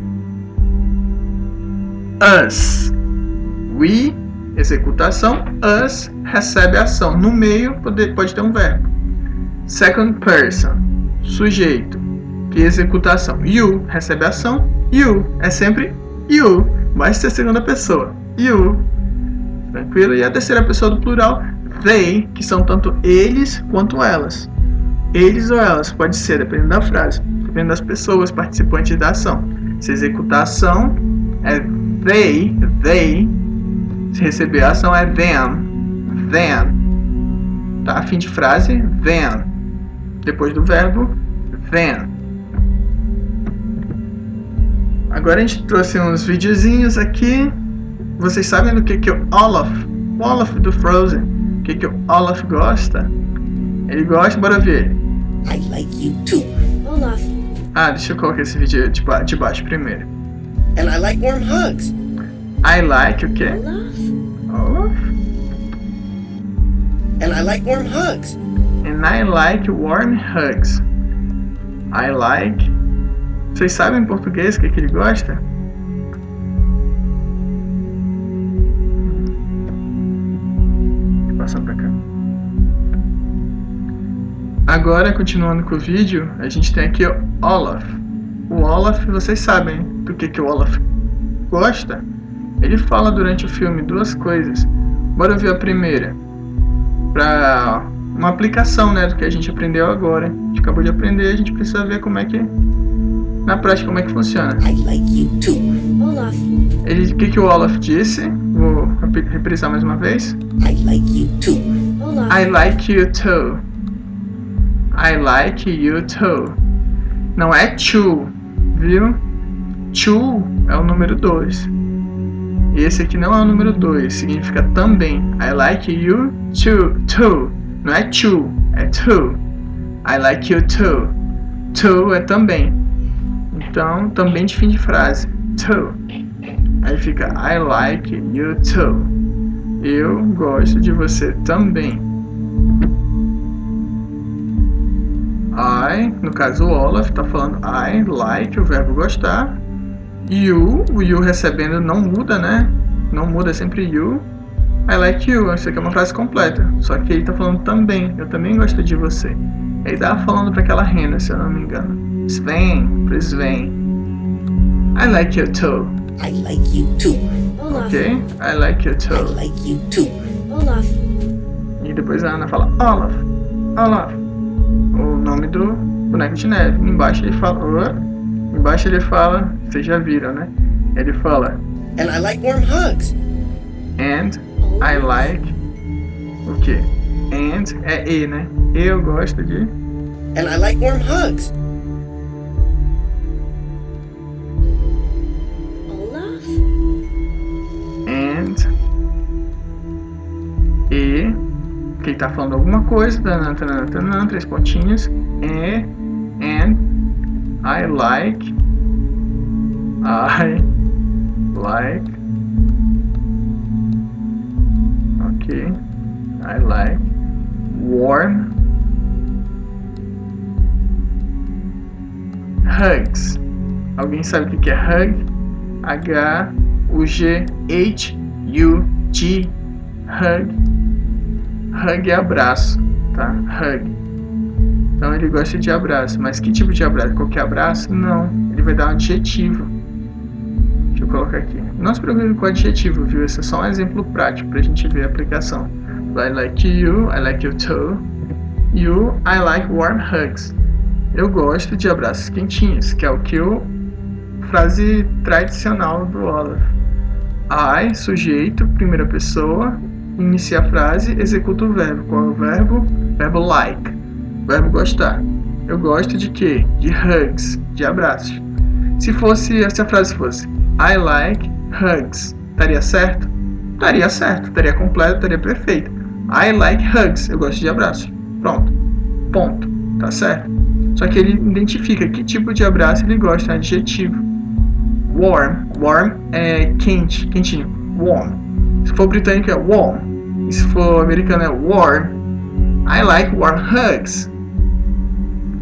[SPEAKER 1] us. We, executação. Us, recebe ação. No meio pode ter um verbo. Second person, sujeito. Que executação. You, recebe ação. You, é sempre you. Basta ser segunda pessoa. You. Tranquilo? E a terceira pessoa do plural, they, que são tanto eles quanto elas. Eles ou elas, pode ser, dependendo da frase, dependendo das pessoas participantes da ação. Se executar a ação, é they, Se receber a ação é them. Tá? Fim de frase, then. Depois do verbo, then. Agora a gente trouxe uns videozinhos aqui. Vocês sabem do que o Olaf do Frozen, o que o Olaf gosta? Ele gosta, bora ver.
[SPEAKER 2] I like you too, Olaf.
[SPEAKER 1] Deixa eu colocar esse vídeo de baixo primeiro.
[SPEAKER 2] And I like warm hugs.
[SPEAKER 1] I like o quê? Olaf.
[SPEAKER 2] And I like warm hugs.
[SPEAKER 1] And I like warm hugs. I like. Vocês sabem em português o que ele gosta? Passando pra cá. Agora, continuando com o vídeo, a gente tem aqui o Olaf. O Olaf, vocês sabem do que o Olaf gosta? Ele fala durante o filme duas coisas. Bora ver a primeira. Para uma aplicação, né, do que a gente aprendeu agora. A gente acabou de aprender, a gente precisa ver como é que, na prática, como é que funciona.
[SPEAKER 2] I like you too, Olaf.
[SPEAKER 1] O que o Olaf disse? Vou reprisar mais uma vez.
[SPEAKER 2] I like you too, Olaf.
[SPEAKER 1] I like you too. I like you too. Não é to, viu? To é o número 2. E esse aqui não é o número 2, significa também. I like you too. Não é to, é to. I like you too. To é também. Então, também de fim de frase. To. Aí fica I like you too. Eu gosto de você também. No caso o Olaf está falando I like, o verbo gostar. O you recebendo não muda, né? Não muda, é sempre you. I like you, isso aqui é uma frase completa. Só que ele está falando também, eu também gosto de você. Ele estava falando para aquela rena, se eu não me engano. Sven, para Sven. I like you too.
[SPEAKER 2] I like you too, Olaf.
[SPEAKER 1] Ok? I like you too.
[SPEAKER 2] I like you too, Olaf.
[SPEAKER 1] E depois a Ana fala Olaf. O nome do boneco de neve. Embaixo ele fala, vocês já viram, né? Ele fala
[SPEAKER 2] And I like warm hugs.
[SPEAKER 1] And I like o quê? And é e, né? Eu gosto de.
[SPEAKER 2] And I like warm hugs. Olaf.
[SPEAKER 1] And e que ele tá falando alguma coisa, três pontinhos. And I like ok, I like warm hugs. Alguém sabe o que é hug? H-U-G, hug. Hug é abraço, tá? Hug. Então ele gosta de abraço. Mas que tipo de abraço? Qualquer abraço? Não. Ele vai dar um adjetivo. Deixa eu colocar aqui. Não se preocupe com o adjetivo, viu? Esse é só um exemplo prático pra gente ver a aplicação. I like you too. You, I like warm hugs. Eu gosto de abraços quentinhos, que é o que o frase tradicional do Olaf. I, sujeito, primeira pessoa, inicia a frase, executa o verbo. Qual é o verbo? Verbo like. Verbo gostar. Eu gosto de quê? De hugs, de abraços. Se a frase fosse I like hugs, estaria certo? Estaria certo, estaria completo, estaria perfeito. I like hugs, eu gosto de abraços. Pronto. Ponto. Tá certo? Só que ele identifica que tipo de abraço ele gosta, é adjetivo. Warm. Warm é quente, quentinho. Warm. Se for britânico é warm. E se for americano é warm. I like warm hugs.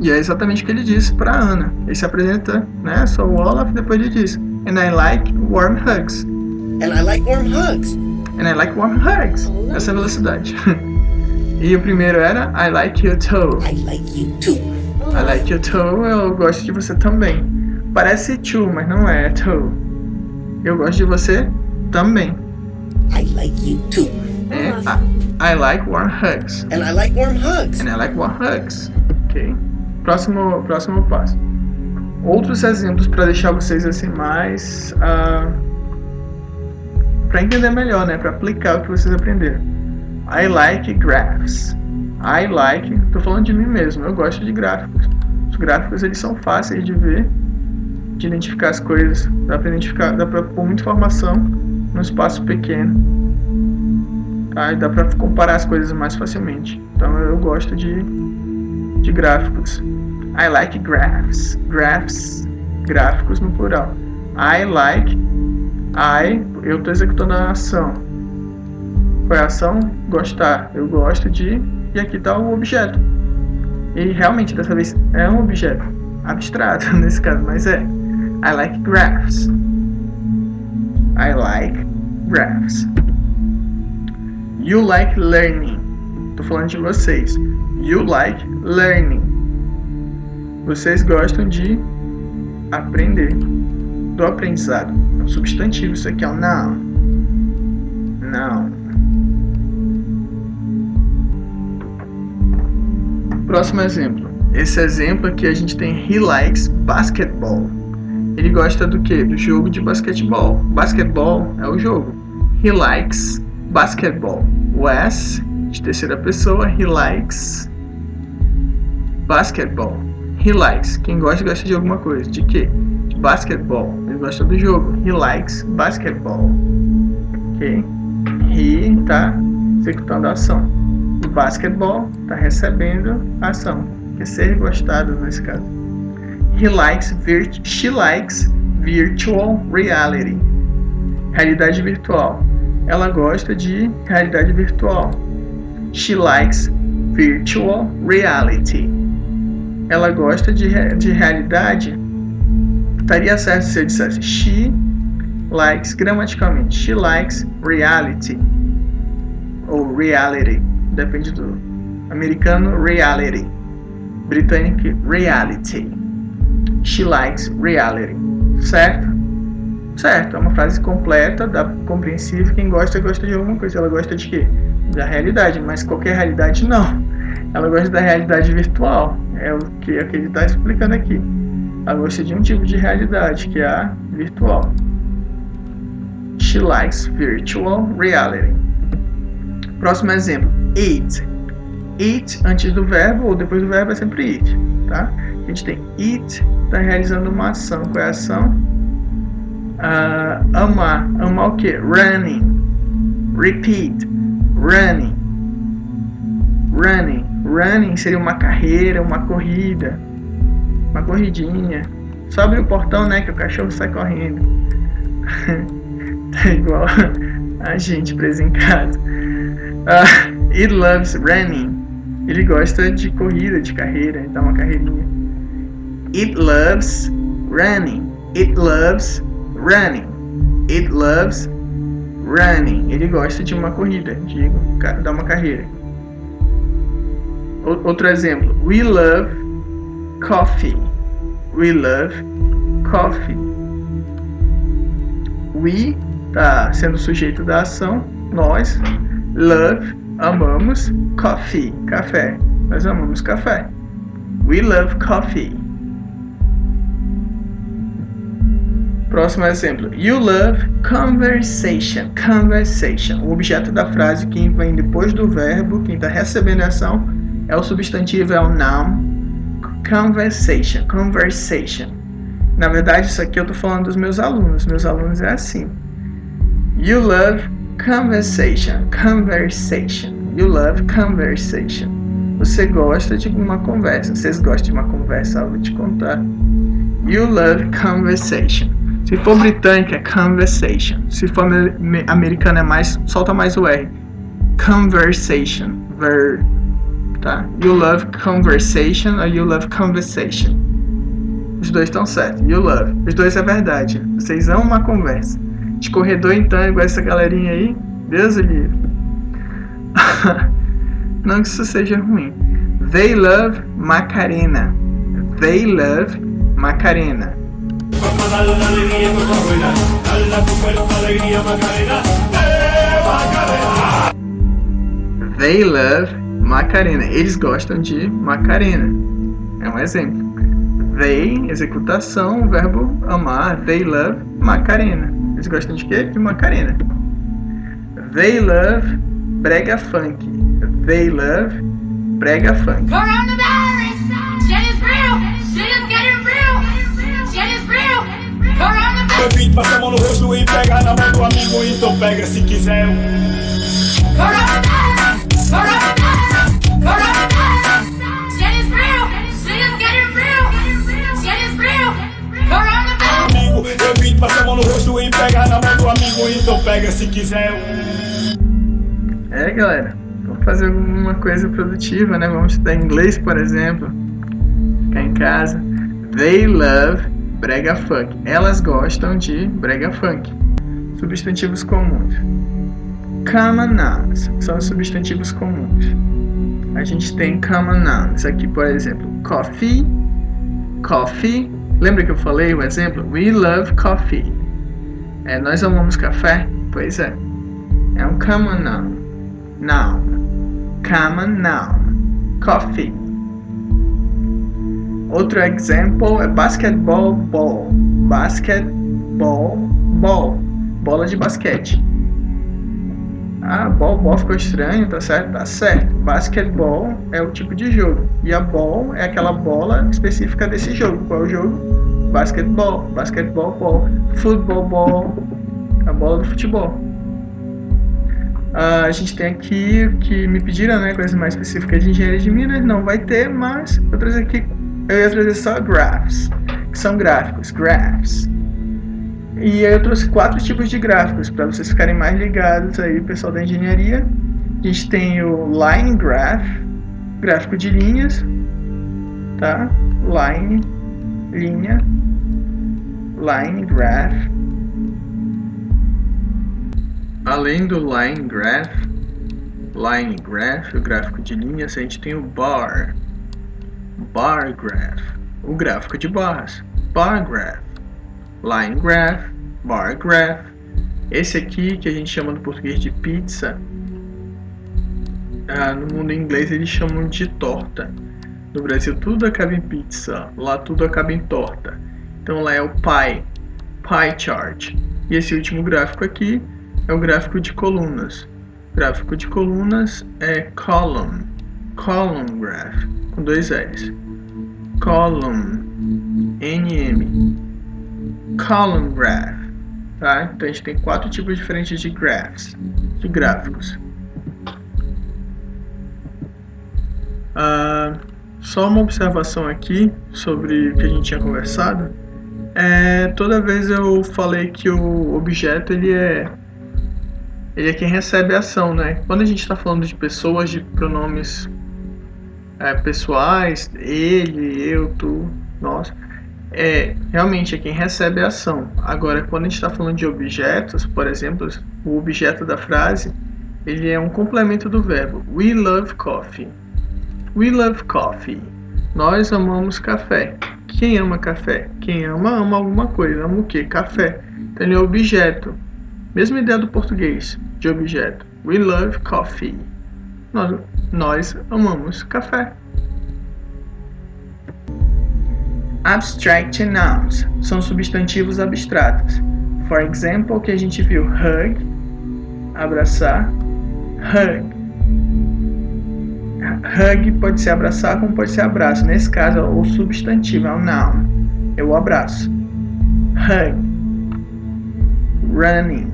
[SPEAKER 1] E é exatamente o que ele disse para Ana. Ele se apresenta, né? Sou o Olaf, depois ele diz And I like warm hugs.
[SPEAKER 2] And I like warm hugs.
[SPEAKER 1] And I like warm hugs. Essa é a velocidade. E o primeiro era I like you too.
[SPEAKER 2] I like you too.
[SPEAKER 1] I like you too, eu gosto de você também. Parece to, mas não é to. Eu gosto de você também.
[SPEAKER 2] I like you too.
[SPEAKER 1] I like warm hugs.
[SPEAKER 2] And I like warm hugs.
[SPEAKER 1] And I like warm hugs. Ok. Próximo passo. Outros exemplos para deixar vocês assim mais para entender melhor, né? Para aplicar o que vocês aprenderam. I like graphs. I like, tô falando de mim mesmo, eu gosto de gráficos. Os gráficos, eles são fáceis de ver, de identificar as coisas, dá para pôr muita informação num espaço pequeno, tá? E dá para comparar as coisas mais facilmente. Então eu gosto de gráficos. I like graphs. Graphs, gráficos no plural. I like, eu estou executando a ação. Qual é a ação? Gostar. Eu gosto de, e aqui está o objeto. E realmente dessa vez é um objeto abstrato nesse caso, mas é. I like graphs. I like graphs. You like learning. Tô falando de vocês. You like learning. Vocês gostam de aprender. Do aprendizado. É um substantivo, isso aqui é um noun. Noun. Próximo exemplo. Esse exemplo aqui a gente tem he likes basketball. Ele gosta do que? Do jogo de basquetebol. Basketball é o jogo. He likes basketball. O S de terceira pessoa. He likes basketball. He likes. Quem gosta de alguma coisa. De quê? De basketball. Ele gosta do jogo. He likes basketball. Ok? He está executando a ação. O basketball está recebendo a ação. Que é ser gostado nesse caso. She likes virtual reality. Realidade virtual. Ela gosta de realidade virtual. She likes virtual reality. Ela gosta de realidade. Estaria certo se eu dissesse she likes, gramaticalmente. She likes reality. Ou reality. Depende do americano, reality. Britânico, reality. She likes reality. Certo? Certo, é uma frase completa, compreensível. Quem gosta de alguma coisa. Ela gosta de quê? Da realidade, mas qualquer realidade não. Ela gosta da realidade virtual. É o que ele está explicando aqui. Ela gosta de um tipo de realidade, que é a virtual. She likes virtual reality. Próximo exemplo. Eat. Eat antes do verbo ou depois do verbo é sempre eat, tá? A gente tem eat, está realizando uma ação. Qual é a ação? Amar. Amar o quê? Running. Repeat. Running. Running. Running seria uma carreira, uma corrida. Uma corridinha. Só abre o portão, né? Que o cachorro sai correndo. Tá igual a gente preso em casa. It loves running. Ele gosta de corrida, de carreira. Então uma carreirinha. It loves running. It loves running. It loves running. Ele gosta de uma corrida, de dar uma carreira. Outro exemplo. We love coffee. We love coffee. We está sendo o sujeito da ação. Nós, love, amamos, coffee, café. Nós amamos café. We love coffee. Próximo exemplo. You love conversation. Conversation. O objeto da frase, quem vem depois do verbo, quem está recebendo a ação, é o substantivo, é o noun. Conversation. Conversation. Na verdade, isso aqui eu estou falando dos meus alunos. Meus alunos é assim. You love conversation. Conversation. You love conversation. Você gosta de uma conversa. Vocês gostam de uma conversa? Eu vou te contar. You love conversation. Se for britânico é conversation. Se for americano é mais, solta mais o R. Conversation. Verb. Tá? You love conversation ou you love conversation. Os dois estão certos. You love. Os dois é verdade. Vocês amam uma conversa. De corredor então, igual essa galerinha aí. Deus o livre. Não que isso seja ruim. They love Macarena. They love Macarena. They love Macarena. Eles gostam de Macarena. É um exemplo. They, executação, o verbo amar. They love Macarena. Eles gostam de quê? De Macarena. They love brega funk. They love brega funk.
[SPEAKER 3] Coronavirus! Shit is real! Shit is getting real! Shit is real! Coronavirus!
[SPEAKER 4] Eu vim passar a mão no rosto e pega na mão do amigo, então pega se quiser.
[SPEAKER 3] Coronavirus! Coronavirus! Coronavirus! Shit is real! Shit is getting real! Shit is real! Coronavirus!
[SPEAKER 4] Amigo, eu vim passar a mão no rosto e pega na mão do amigo, então pega se quiser.
[SPEAKER 1] Galera, vamos fazer alguma coisa produtiva, né? Vamos estudar inglês, por exemplo. Ficar em casa. They love brega funk. Elas gostam de brega funk. Substantivos comuns. Common nouns são os substantivos comuns. A gente tem common nouns aqui, por exemplo, coffee. Coffee. Lembra que eu falei o exemplo? We love coffee. Nós amamos café? Pois é. É um common noun. Noun. Common noun. Coffee. Outro exemplo é basketball ball. Basketball ball. Bola de basquete. Ball ficou estranho, tá certo? Tá certo. Basketball é o tipo de jogo. E a ball é aquela bola específica desse jogo. Qual é o jogo? Basketball. Basketball ball. Football ball. A bola do futebol. A gente tem aqui que me pediram, né, coisas mais específicas de engenharia de Minas. Não vai ter, mas eu ia trazer só graphs, que são gráficos, graphs. E aí eu trouxe 4 tipos de gráficos para vocês ficarem mais ligados aí, pessoal da engenharia. A gente tem o line graph, gráfico de linhas, tá? Line, linha, line graph. Além do line graph, o gráfico de linhas, a gente tem o bar graph, o gráfico de barras, bar graph, line graph, bar graph. Esse aqui, que a gente chama no português de pizza, no mundo inglês eles chamam de torta. No Brasil tudo acaba em pizza, lá tudo acaba em torta. Então lá é o pie chart. E esse último gráfico aqui é o gráfico de colunas. O gráfico de colunas é column graph, com 2 L's. Column, NM. Column graph, tá? Então a gente tem 4 tipos diferentes de graphs, de gráficos. Só uma observação aqui sobre o que a gente tinha conversado. Toda vez eu falei que o objeto ele é quem recebe a ação, né? Quando a gente está falando de pessoas, de pronomes pessoais, ele, eu, tu, nós, realmente é quem recebe a ação. Agora, quando a gente está falando de objetos, por exemplo, o objeto da frase, ele é um complemento do verbo. We love coffee. We love coffee. Nós amamos café. Quem ama café? Quem ama alguma coisa. Ama o quê? Café. Então ele é objeto. Mesma ideia do português de objeto. We love coffee. Nós amamos café. Abstract nouns são substantivos abstratos. For example, que a gente viu hug, abraçar, hug. Hug pode ser abraçar como pode ser abraço. Nesse caso, o substantivo é o noun, é o abraço. Hug. Running.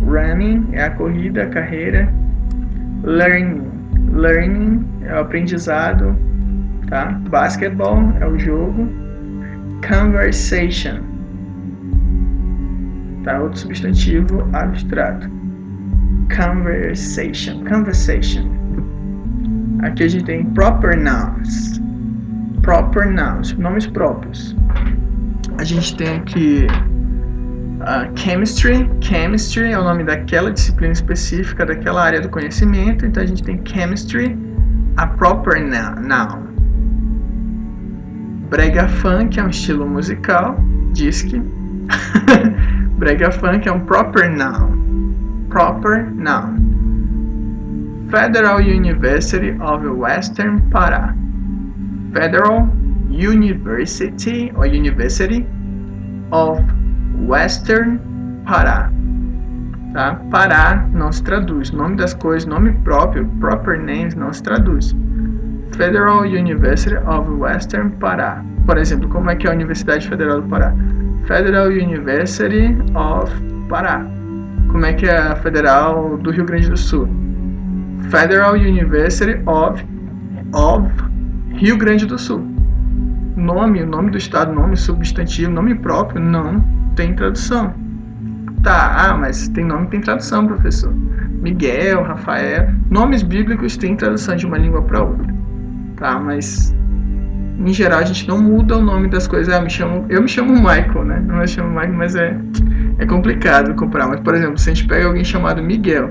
[SPEAKER 1] Running é a corrida, a carreira. Learning. Learning é o aprendizado, tá? Basketball é o jogo. Conversation, tá? Outro substantivo abstrato. Conversation. Aqui a gente tem proper nouns. Proper nouns, nomes próprios. A gente tem aqui chemistry. Chemistry é o nome daquela disciplina específica, daquela área do conhecimento. Então a gente tem chemistry, a proper noun. Brega funk é um estilo musical, diz que. Brega funk é um proper noun. Proper noun. Federal University of Western Pará. Federal University of Western Pará. tá? Pará não se traduz. Nome das coisas, nome próprio, proper names, não se traduz. Federal University of Western Pará. Por exemplo, como é que é a Universidade Federal do Pará? Federal University of Pará. Como é que é a Federal do Rio Grande do Sul? Federal University of Rio Grande do Sul. O nome do estado, nome substantivo, nome próprio, não tem tradução. Tá, mas tem nome que tem tradução, professor. Miguel, Rafael, nomes bíblicos têm tradução de uma língua para outra. Tá, mas em geral a gente não muda o nome das coisas. Eu me chamo Michael, né? Não me chamo Michael, mas é complicado comparar. Mas, por exemplo, se a gente pega alguém chamado Miguel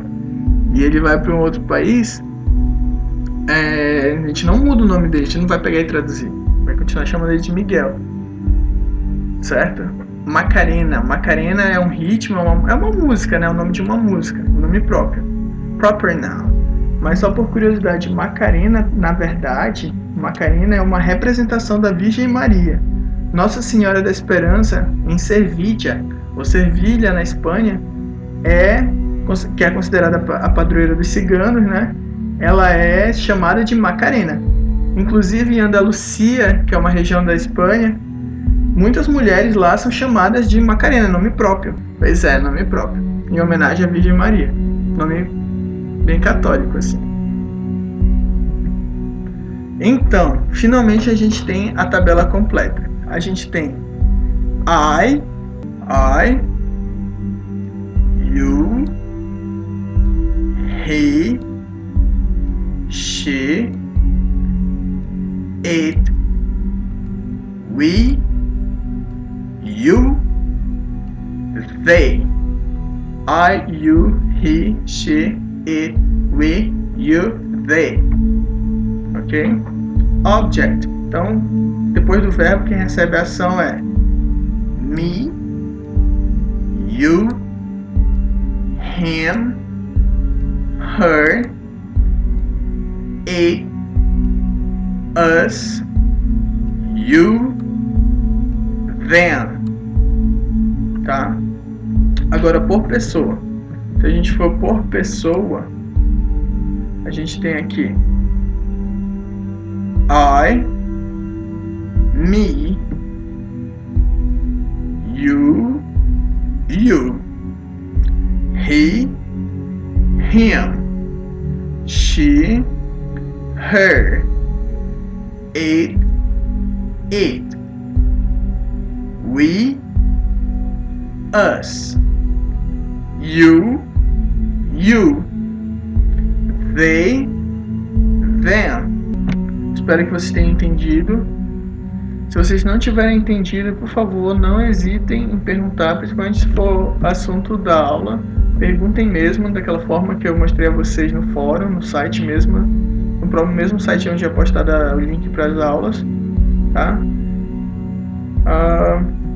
[SPEAKER 1] e ele vai para um outro país, a gente não muda o nome dele, a gente não vai pegar e traduzir. Vai continuar chamando ele de Miguel. Certo? Macarena. Macarena é um ritmo, é uma música, né? É o nome de uma música, o nome próprio. Proper noun. Mas só por curiosidade, Macarena, na verdade, Macarena é uma representação da Virgem Maria. Nossa Senhora da Esperança, em Sevilla, ou Sevilha, na Espanha, que é considerada a padroeira dos ciganos, né? Ela é chamada de Macarena. Inclusive em Andalucia, que é uma região da Espanha, muitas mulheres lá são chamadas de Macarena, nome próprio. Pois é, nome próprio, em homenagem à Virgem Maria. Nome bem católico, assim. Então, finalmente a gente tem a tabela completa. A gente tem I, you, he, she, it, we, you, they. I, you, he, she, it, we, you, they. Ok? Object. Então, depois do verbo, quem recebe a ação é me, you, him, her, it, us, you, them. Tá? Agora, por pessoa. Se a gente for por pessoa, a gente tem aqui I, me, you, he, him, she, her, it, we, us, you, they, them. Espero que vocês tenham entendido. Se vocês não tiverem entendido, por favor, não hesitem em perguntar, principalmente se for assunto da aula. Perguntem mesmo, daquela forma que eu mostrei a vocês no fórum, no site mesmo, no próprio mesmo site onde é postado o link para as aulas, tá?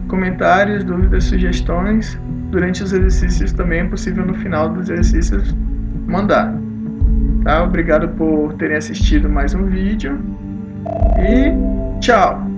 [SPEAKER 1] Comentários, dúvidas, sugestões durante os exercícios também é possível no final dos exercícios mandar. Tá? Obrigado por terem assistido mais um vídeo e tchau!